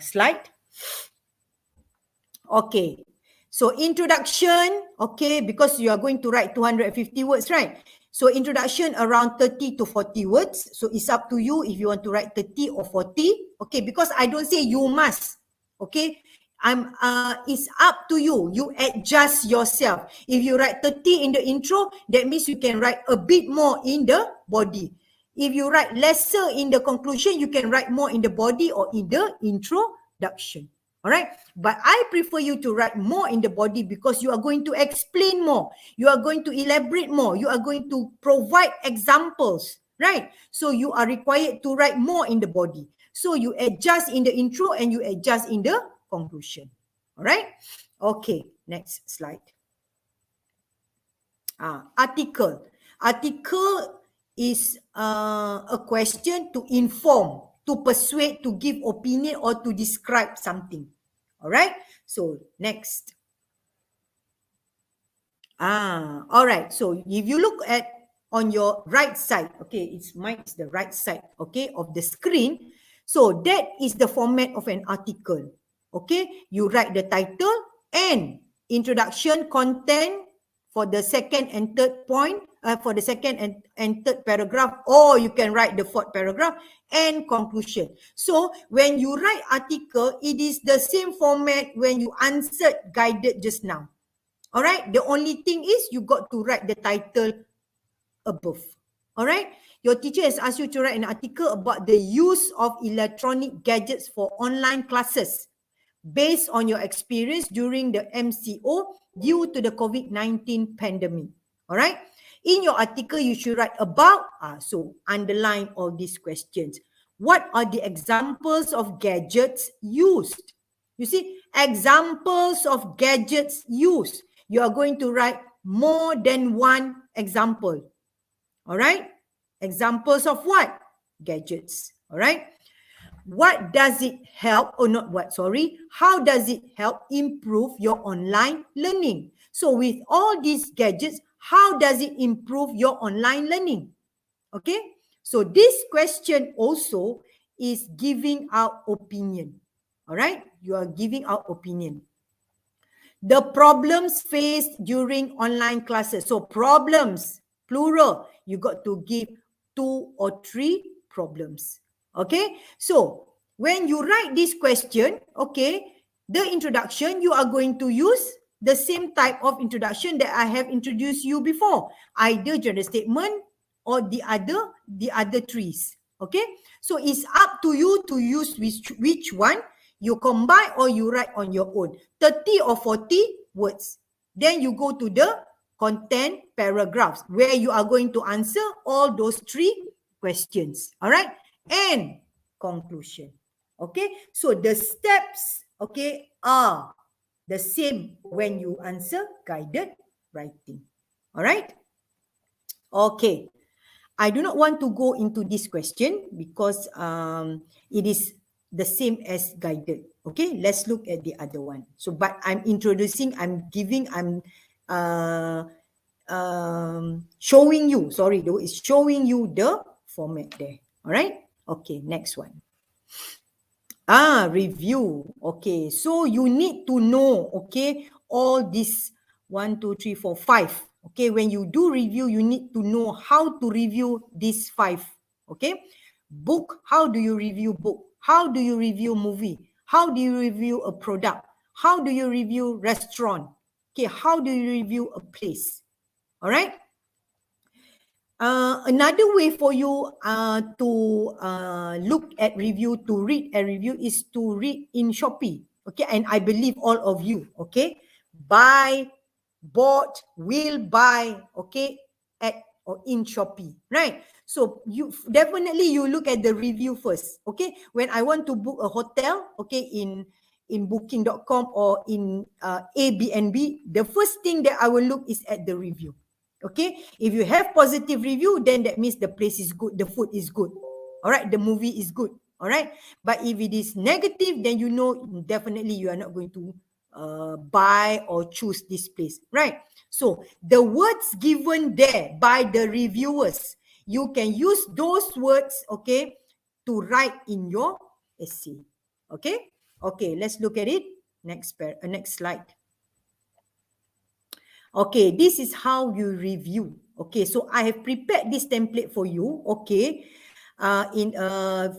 slide? Okay. So introduction, okay, because you are going to write 250 words, right? So introduction around 30 to 40 words. So it's up to you if you want to write 30 or 40. Okay, because I don't say you must. Okay. It's up to you. You adjust yourself. If you write 30 in the intro, that means you can write a bit more in the body. If you write lesser in the conclusion, you can write more in the body or in the introduction. All right. But I prefer you to write more in the body because you are going to explain more. You are going to elaborate more. You are going to provide examples, right? So you are required to write more in the body. So you adjust in the intro and you adjust in the conclusion. All right. Okay. Next slide. Article. Article is a question to inform, to persuade, to give opinion, or to describe something. All right. So next. All right. So if you look at on your right side, okay, it's mine is the right side, okay, of the screen. So that is the format of an article. Okay, you write the title and introduction, content for the second and third point, for the second and third paragraph, or you can write the fourth paragraph and conclusion. So when you write article, it is the same format when you answered guided just now. All right. The only thing is you got to write the title above. All right. Your teacher has asked you to write an article about the use of electronic gadgets for online classes based on your experience during the MCO due to the COVID-19 pandemic. All right. In your article, you should write about, so underline all these questions. What are the examples of gadgets used? You see, examples of gadgets used. You are going to write more than one example. All right. Examples of what? Gadgets. All right. What does it help, or not what, sorry, how does it help improve your online learning? So with all these gadgets, how does it improve your online learning? Okay, so this question also is giving out opinion. All right, you are giving out opinion. The problems faced during online classes. So problems, plural, you got to give 2 or 3 problems. Okay, so when you write this question, okay, the introduction, you are going to use the same type of introduction that I have introduced you before, either general statement or the other trees. Okay, so it's up to you to use which one you combine or you write on your own, 30 or 40 words. Then you go to the content paragraphs where you are going to answer all those 3 questions. All right, and conclusion. Okay, so the steps, okay, are the same when you answer guided writing. All right. Okay, I do not want to go into this question because it is the same as guided. Okay, let's look at the other one. So, but I'm introducing, I'm showing you, sorry, though, it's showing you the format there. All right. Okay, next one. Review. Okay, so you need to know, okay, all this 1, 2, 3, 4, 5. Okay, when you do review, you need to know how to review these 5. Okay, book, how do you review book? How do you review movie? How do you review a product? How do you review restaurant? Okay, how do you review a place? All right. Another way for you to look at review, to read a review, is to read in Shopee. Okay, and I believe all of you, okay, buy, bought, will buy, okay, at or in Shopee, right? So you definitely you look at the review first, okay? When I want to book a hotel, okay, in booking.com or in Airbnb, the first thing that I will look is at the review. Okay, if you have positive review, then that means the place is good, the food is good. All right, the movie is good. All right, but if it is negative, then you know definitely you are not going to buy or choose this place, right? So the words given there by the reviewers, you can use those words, okay, to write in your essay. Okay, okay, let's look at it. Next slide. Okay, this is how you review. Okay, so I have prepared this template for you. Okay, in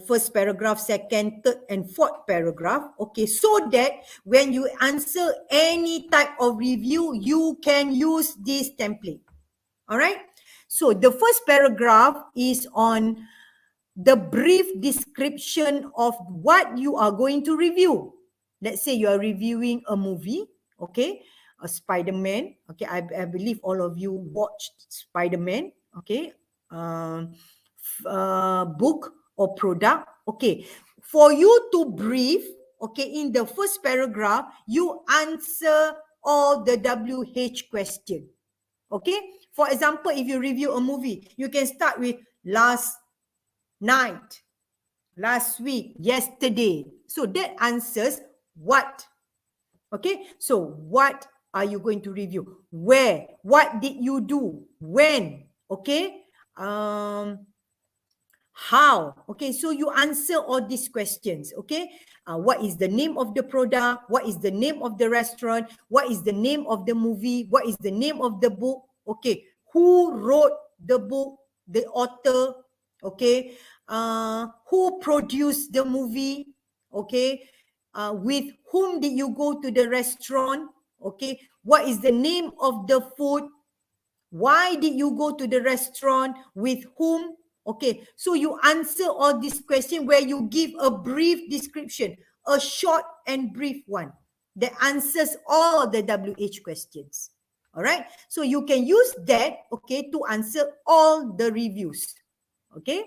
first paragraph, second, third, and fourth paragraph. Okay, so that when you answer any type of review, you can use this template. All right. So the first paragraph is on the brief description of what you are going to review. Let's say you are reviewing a movie, okay, a Spider-Man. Okay, I believe all of you watched Spider-Man, okay, book or product. Okay, for you to brief, okay, in the first paragraph, you answer all the WH question. Okay, for example, if you review a movie, you can start with last night, last week, yesterday. So that answers what. Okay, so what are you going to review? Where? What did you do? When? Okay, how? Okay, so you answer all these questions. Okay, what is the name of the product? What is the name of the restaurant? What is the name of the movie? What is the name of the book? Okay, who wrote the book? The author. Okay, who produced the movie? Okay, with whom did you go to the restaurant? Okay, what is the name of the food? Why did you go to the restaurant? With whom? Okay, so you answer all these questions where you give a brief description, a short and brief one that answers all the WH questions. All right, so you can use that, okay, to answer all the reviews, okay,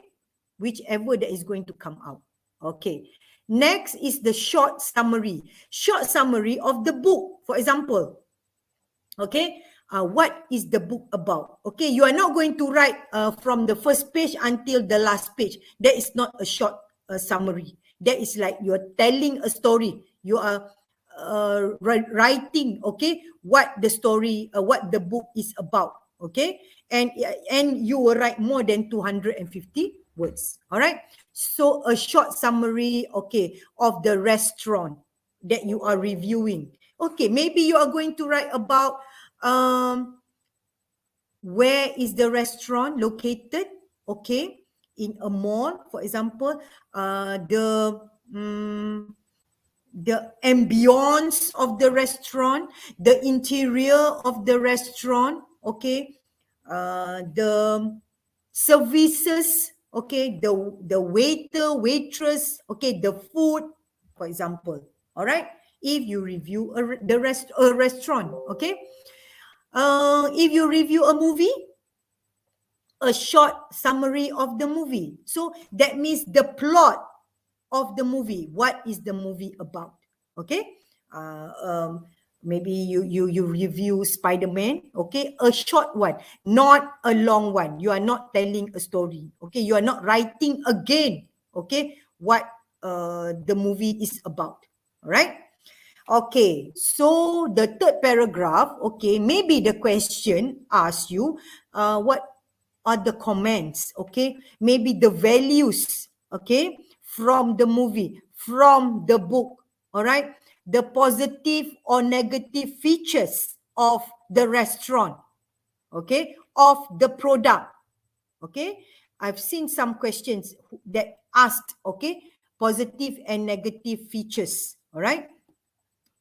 whichever that is going to come out. Okay, next is the short summary of the book. For example, okay, what is the book about? Okay, you are not going to write from the first page until the last page. That is not a short summary. That is like you are telling a story. You are writing, okay, what the story, what the book is about. Okay, and you will write more than 250 words. All right, so a short summary, okay, of the restaurant that you are reviewing. Okay, maybe you are going to write about where is the restaurant located, okay, in a mall, for example, the ambience of the restaurant, the interior of the restaurant, okay, the services, okay, the waiter, waitress, okay, the food, for example. All right, if you review a restaurant, okay. If you review a movie, a short summary of the movie. So that means the plot of the movie. What is the movie about? Okay. Maybe you review Spider-Man. Okay, a short one, not a long one. You are not telling a story. Okay, you are not writing again. Okay, what the movie is about. All right. Okay, so the third paragraph, okay, maybe the question asks you, what are the comments, okay? Maybe the values, okay, from the movie, from the book, all right? The positive or negative features of the restaurant, okay, of the product, okay? I've seen some questions that asked, okay, positive and negative features, all right?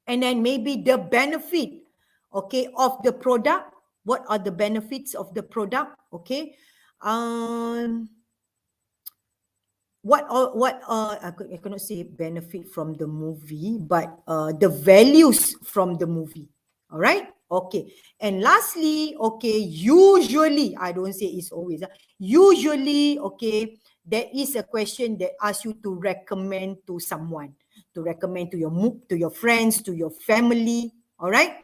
And then maybe the benefit okay, of the product. What are the benefits of the product? Okay. I cannot say benefit from the movie, but the values from the movie. All right. Okay. And lastly, okay, usually, I don't say it's always, usually, okay, there is a question that asks you to recommend to someone, to recommend to your friends, to your family. All right.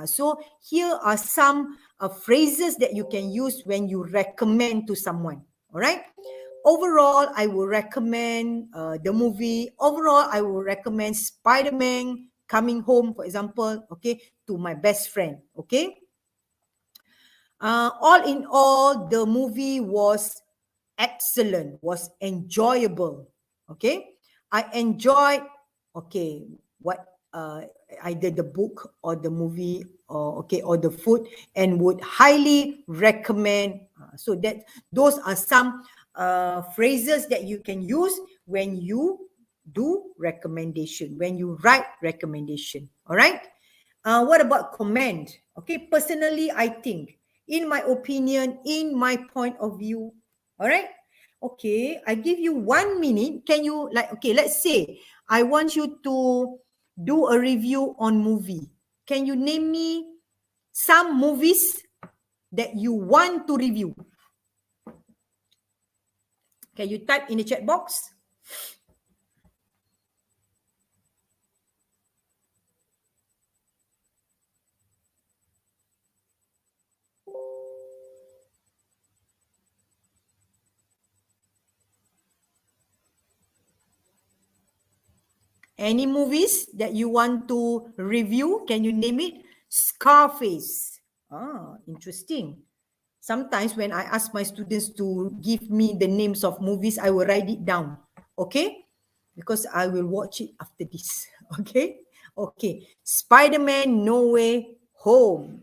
So here are some phrases that you can use when you recommend to someone. All right. Overall, I will recommend the movie. Overall, I will recommend Spider-Man Coming Home, for example, okay, to my best friend, okay. All in all, the movie was excellent, was enjoyable, okay. I enjoyed, okay, what either the book or the movie or okay or the food, and would highly recommend. So that those are some phrases that you can use when you do recommendation, when you write recommendation. All right. What about comment? Okay, personally, I think, in my opinion, in my point of view. All right. Okay, I give you 1 minute. Can you, like, okay, let's say I want you to do a review on movie. Can you name me some movies that you want to review? Can you type in the chat box? Any movies that you want to review? Can you name it? Scarface. Interesting. Sometimes when I ask my students to give me the names of movies, I will write it down. Okay? Because I will watch it after this. Okay? Okay. Spider-Man No Way Home.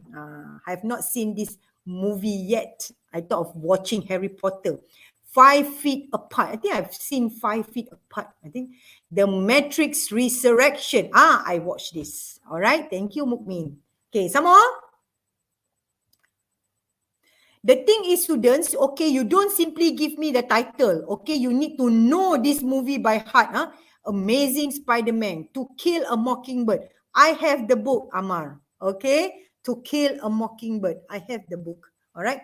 I have not seen this movie yet. I thought of watching Harry Potter. 5 Feet Apart. I think I've seen 5 Feet Apart. I think The Matrix Resurrection. I watched this. All right. Thank you, Mukmin. Okay, some more. The thing is, students, okay, you don't simply give me the title. Okay, you need to know this movie by heart. Amazing Spider-Man, To Kill a Mockingbird. I have the book, Amar. Okay, To Kill a Mockingbird. I have the book. All right.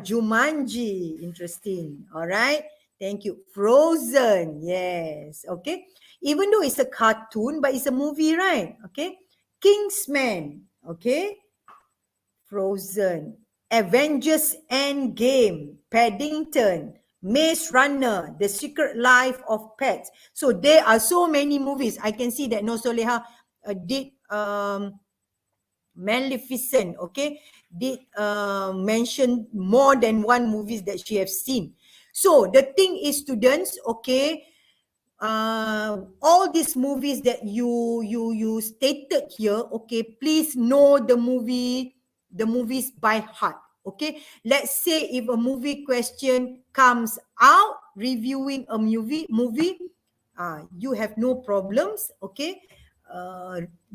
Jumanji. Interesting. All right. Thank you. Frozen. Yes. Okay. Even though it's a cartoon, but it's a movie, right? Okay. Kingsman. Okay. Frozen. Avengers Endgame. Paddington. Maze Runner. The Secret Life of Pets. So there are so many movies. I can see that Soleha did Maleficent, okay, did mention more than one movies that she has seen. So the thing is, students, okay, all these movies that you stated here, okay, please know the movies by heart. Okay, let's say if a movie question comes out reviewing a movie, you have no problems, okay,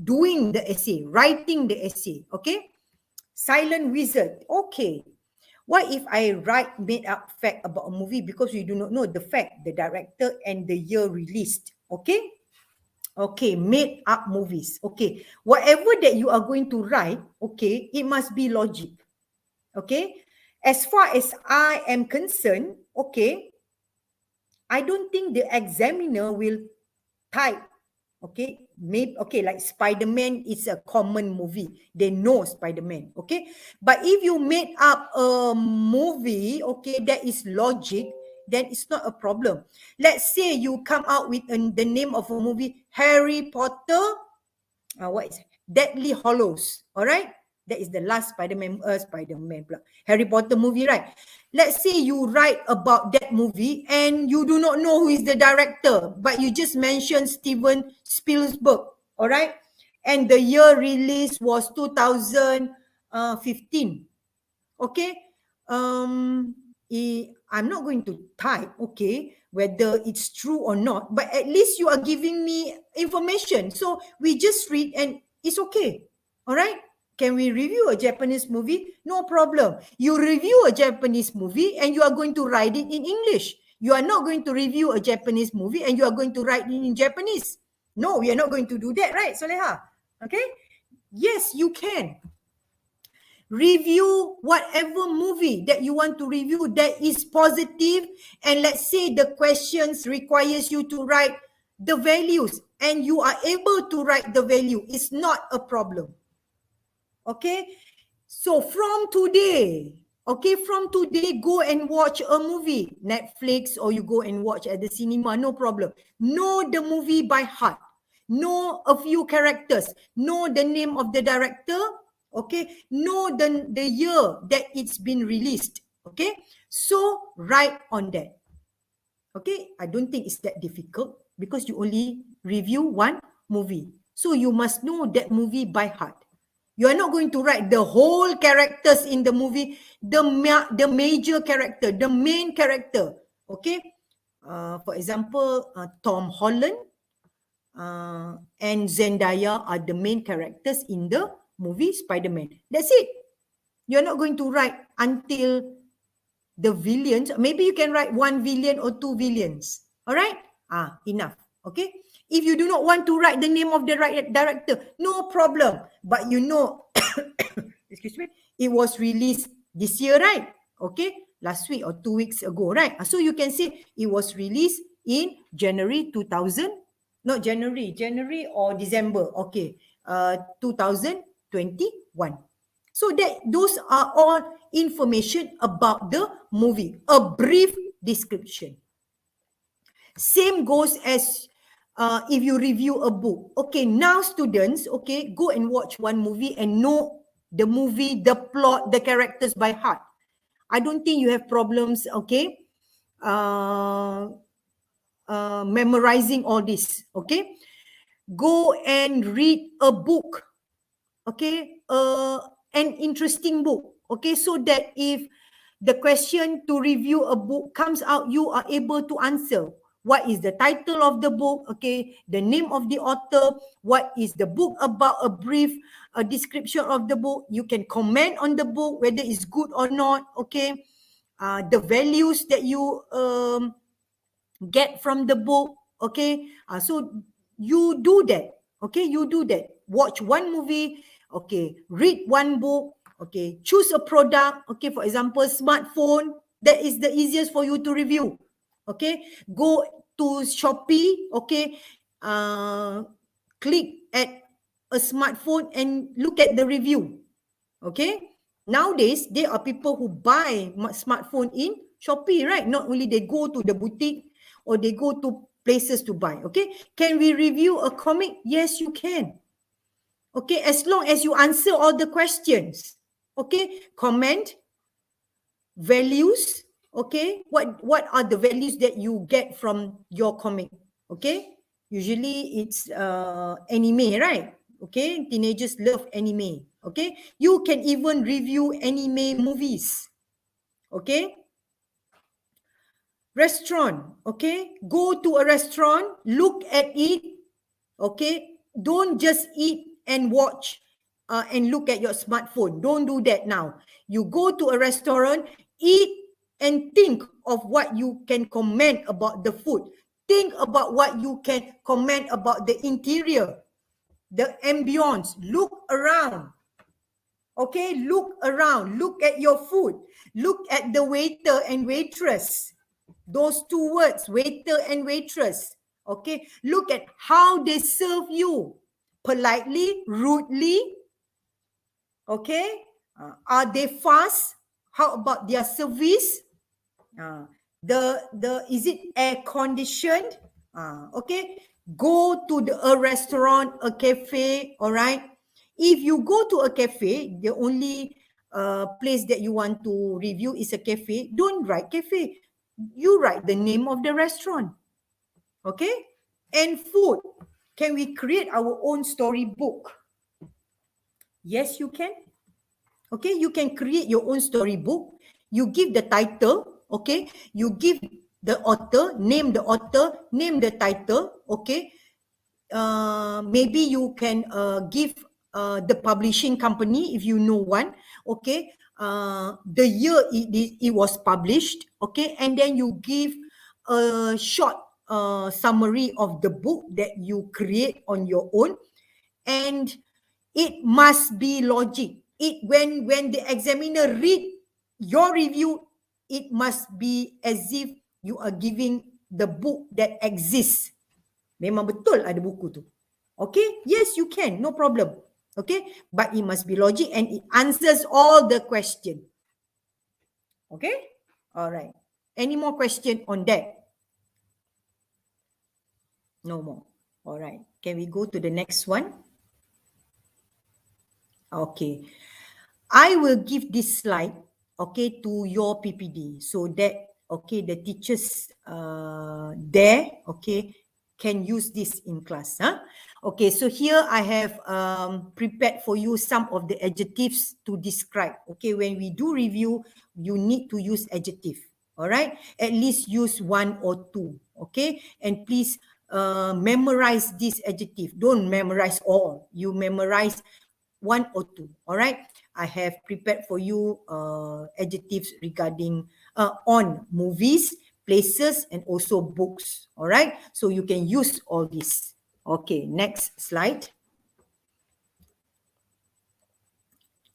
doing the essay, writing the essay. Okay, Silent Wizard. Okay, what if I write made up fact about a movie because we do not know the fact, the director, and the year released? Okay. Okay, made up movies. Okay, whatever that you are going to write, okay, it must be logic. Okay, as far as I am concerned, okay, I don't think the examiner will type, okay, maybe, okay, like Spider-Man is a common movie. They know Spider-Man, okay? But if you made up a movie, okay, that is logic, then it's not a problem. Let's say you come out with the name of a movie, Harry Potter, what is it? Deathly Hollows, all right? That is the last Harry Potter movie, right? Let's say you write about that movie and you do not know who is the director, but you just mentioned Steven Spielberg, all right? And the year release was 2015. Okay? I'm not going to type, okay, whether it's true or not, but at least you are giving me information. So we just read and it's okay. All right? Can we review a Japanese movie? No problem. You review a Japanese movie and you are going to write it in English. You are not going to review a Japanese movie and you are going to write it in Japanese. No, we are not going to do that, right, Soleha? Okay? Yes, you can. Review whatever movie that you want to review that is positive, and let's say the questions requires you to write the values and you are able to write the value. It's not a problem. Okay, so from today, go and watch a movie, Netflix, or you go and watch at the cinema, no problem. Know the movie by heart. Know a few characters. Know the name of the director. Okay, know the year that it's been released. Okay, so write on that. Okay, I don't think it's that difficult because you only review one movie. So you must know that movie by heart. You are not going to write the whole characters in the movie, the major character, the main character. Okay, for example, Tom Holland and Zendaya are the main characters in the movie Spider-Man. That's it. You're not going to write until the villains. Maybe you can write one villain or two villains. All right? Enough. Okay? If you do not want to write the name of the director, no problem. But you know, excuse me, it was released this year, right? Okay? Last week or 2 weeks ago, right? So you can say it was released in January 2000. Not January or December. Okay. 2021. So that those are all information about the movie. A brief description. Same goes as if you review a book. Okay, now students, okay, go and watch one movie and know the movie, the plot, the characters by heart. I don't think you have problems, okay, memorizing all this, okay. Go and read a book, okay, an interesting book, okay, so that if the question to review a book comes out, you are able to answer. What is the title of the book? Okay, the name of the author. What is the book about? A brief description of the book. You can comment on the book whether it's good or not. Okay, the values that you get from the book. Okay, so you do that. Okay, you do that. Watch one movie. Okay, read one book. Okay, choose a product. Okay, for example, smartphone. That is the easiest for you to review. Okay, go to Shopee. Okay, click at a smartphone and look at the review. Okay, nowadays there are people who buy smartphone in Shopee, right? Not only they go to the boutique or they go to places to buy. Okay, can we review a comic? Yes, you can. Okay, as long as you answer all the questions. Okay, comment, values. Okay, what are the values that you get from your comic? Okay, usually it's anime, right? Okay, teenagers love anime. Okay, you can even review anime movies. Okay, restaurant. Okay, go to a restaurant, look at it. Okay, don't just eat and watch and look at your smartphone. Don't do that now. You go to a restaurant, eat and think of what you can comment about the food. Think about what you can comment about the interior, the ambience. Look around. Okay, look around. Look at your food. Look at the waiter and waitress. Those two words, waiter and waitress. Okay, look at how they serve you. Politely, rudely. Okay, are they fast? How about their service? Is it air conditioned? Okay, go to a restaurant, a cafe. All right. If you go to a cafe, the only place that you want to review is a cafe. Don't write cafe. You write the name of the restaurant. Okay, and food. Can we create our own storybook? Yes, you can. Okay, you can create your own storybook. You give the title. Okay, you give the author, name the title. Okay, maybe you can give the publishing company, if you know one, okay, the year it was published, okay, and then you give a short summary of the book that you create on your own, and it must be logic. When the examiner read your review, it must be as if you are giving the book that exists. Memang betul ada buku tu. Okay, yes, you can, no problem. Okay, but it must be logic and it answers all the question. Okay, all right. Any more question on that? No more. All right. Can we go to the next one? Okay. I will give this slide, okay, to your PPD so that, okay, the teachers there, okay, can use this in class. Huh? Okay, so here I have prepared for you some of the adjectives to describe. Okay, when we do review, you need to use adjective. All right, at least use one or two. Okay, and please memorize this adjective. Don't memorize all. You memorize one or two. All right, I have prepared for you adjectives regarding on movies, places, and also books. All right, so you can use all this. Okay, next slide.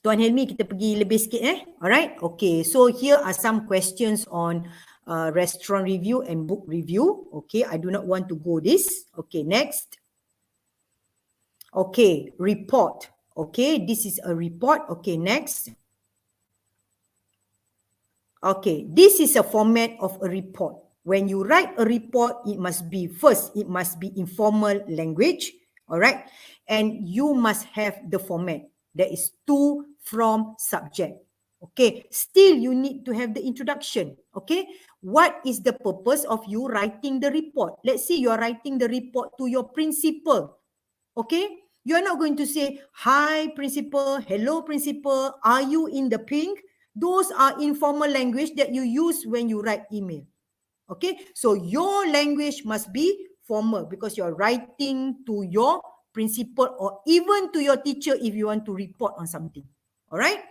Tuan Helmi, kita pergi lebih sikit Alright, okay, so here are some questions on restaurant review and book review. Okay, I do not want to go this. Okay, next. Okay, report. Okay, this is a report. Okay, next. Okay, this is a format of a report. When you write a report, it must be informal language, all right? And you must have the format. There is to, from, subject. Okay, still you need to have the introduction. Okay, what is the purpose of you writing the report? Let's say you are writing the report to your principal. Okay, you are not going to say, hi principal, hello principal, are you in the pink? Those are informal language that you use when you write email. Okay, so your language must be formal because you're writing to your principal or even to your teacher if you want to report on something. All right,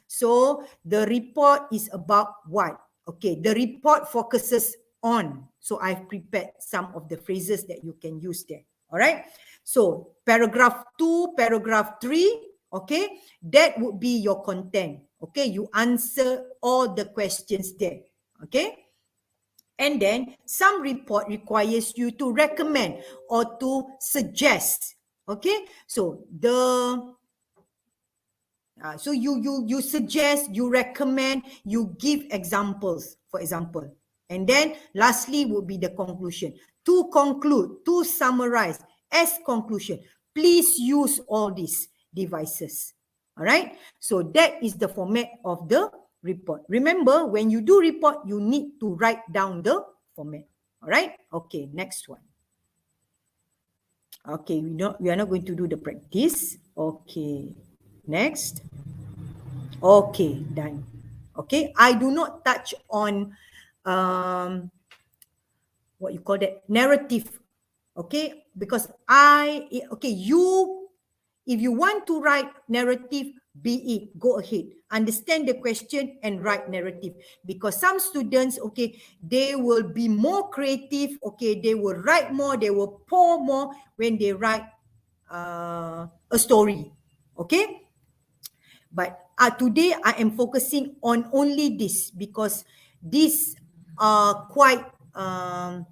so the report is about what? Okay, the report focuses on. So I've prepared some of the phrases that you can use there. All right, so paragraph 2, paragraph 3, okay, that would be your content. Okay, you answer all the questions there. Okay, and then some report requires you to recommend or to suggest. Okay, so you suggest, you recommend, you give examples, for example. And then lastly would be the conclusion. To conclude, to summarize, as conclusion, please use all these devices. All right, so that is the format of the report. Remember, when you do report, you need to write down the format. All right, okay, next one. Okay, we are not going to do the practice. Okay, next. Okay, done. Okay, I do not touch on what you call that, narrative. Okay, because if you want to write narrative, be it, go ahead, understand the question and write narrative. Because some students, okay, they will be more creative, okay, they will write more, they will pour more when they write a story. Okay, but today I am focusing on only this because these are quite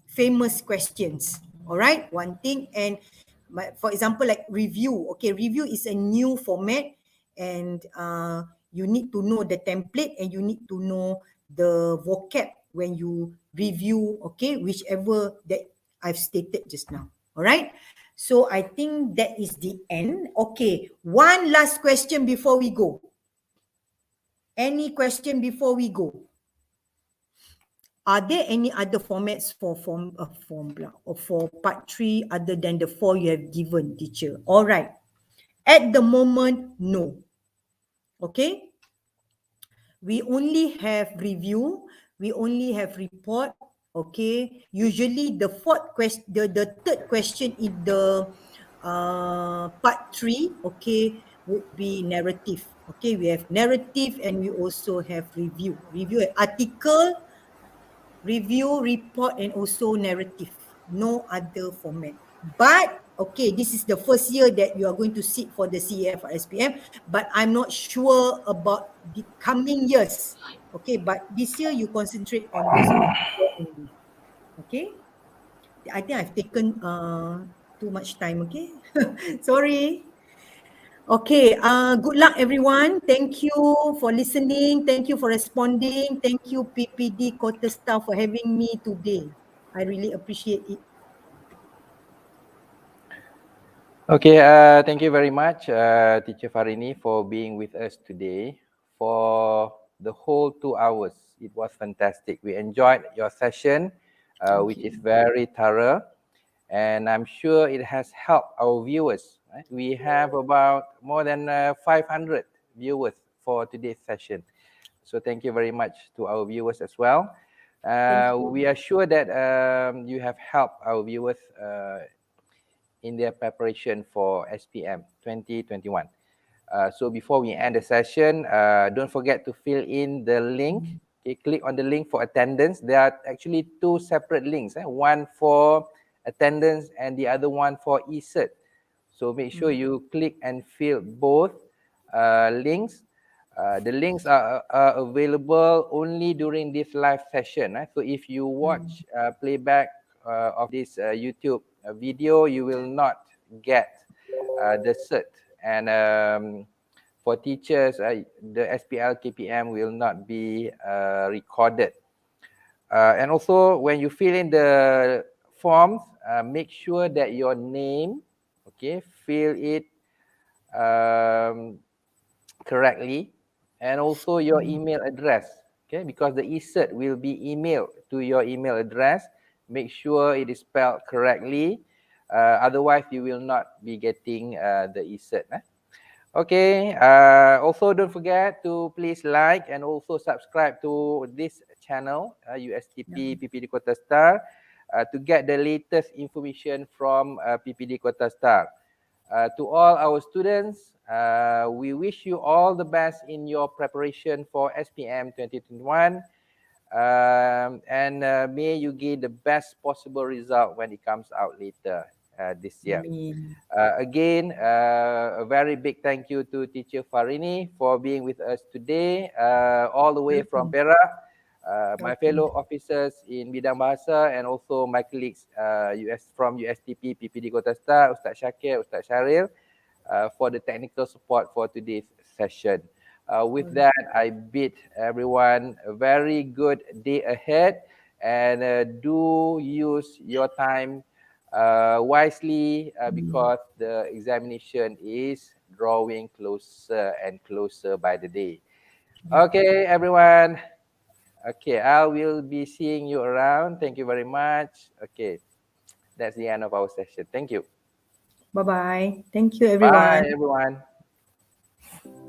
famous questions. All right, one thing. And for example, like review. Okay, review is a new format, and you need to know the template and you need to know the vocab when you review. Okay, whichever that I've stated just now. All right. So I think that is the end. Okay, one last question before we go. Any question before we go? Are there any other formats for for part 3 other than the 4 you have given, teacher? All right. At the moment, no. Okay. We only have review. We only have report. Okay. Usually the third question in the part 3, okay, would be narrative. Okay, we have narrative and we also have review. Review article, review, report, and also narrative. No other format. But okay, this is the first year that you are going to sit for the CAF or SPM, but I'm not sure about the coming years. Okay, but this year you concentrate on this four only. Okay, I think I've taken too much time. Okay, sorry. Okay, good luck everyone. Thank you for listening. Thank you for responding. Thank you PPD Kota staff for having me today. I really appreciate it. Okay, thank you very much, Teacher Farini, for being with us today for the whole 2 hours. It was fantastic. We enjoyed your session, Thank which is you. very thorough, and I'm sure it has helped our viewers. Right? We have about more than 500 viewers for today's session. So thank you very much to our viewers as well. Thank you. We are sure that you have helped our viewers in their preparation for SPM 2021. So before we end the session, don't forget to fill in the link. Okay, click on the link for attendance. There are actually 2 separate links, one for attendance and the other one for eCert. So make sure you click and fill both links. The links are available only during this live session. So if you watch playback of this YouTube video, you will not get the cert. And for teachers, the SPL KPM will not be recorded. And also, when you fill in the forms, make sure that your name, okay, fill it correctly, and also your email address, okay, because the eCert will be emailed to your email address. Make sure it is spelled correctly, otherwise you will not be getting the eCert. Okay, also don't forget to please like and also subscribe to this channel, USTP PPD Kota Setar, to get the latest information from PPD Kota Setar. To all our students, we wish you all the best in your preparation for SPM 2021. And may you gain the best possible result when it comes out later this year. Again, a very big thank you to Teacher Farini for being with us today, all the way from Perak. My fellow officers in Bidang Bahasa and also my colleagues from USTP PPD Kota Setar, Ustaz Syakir, Ustaz Syaril, for the technical support for today's session. With that, I bid everyone a very good day ahead, and do use your time wisely because the examination is drawing closer and closer by the day. Okay, everyone. Okay, I will be seeing you around. Thank you very much. Okay, that's the end of our session. Thank you. Bye-bye. Thank you, Bye, everyone. everyone.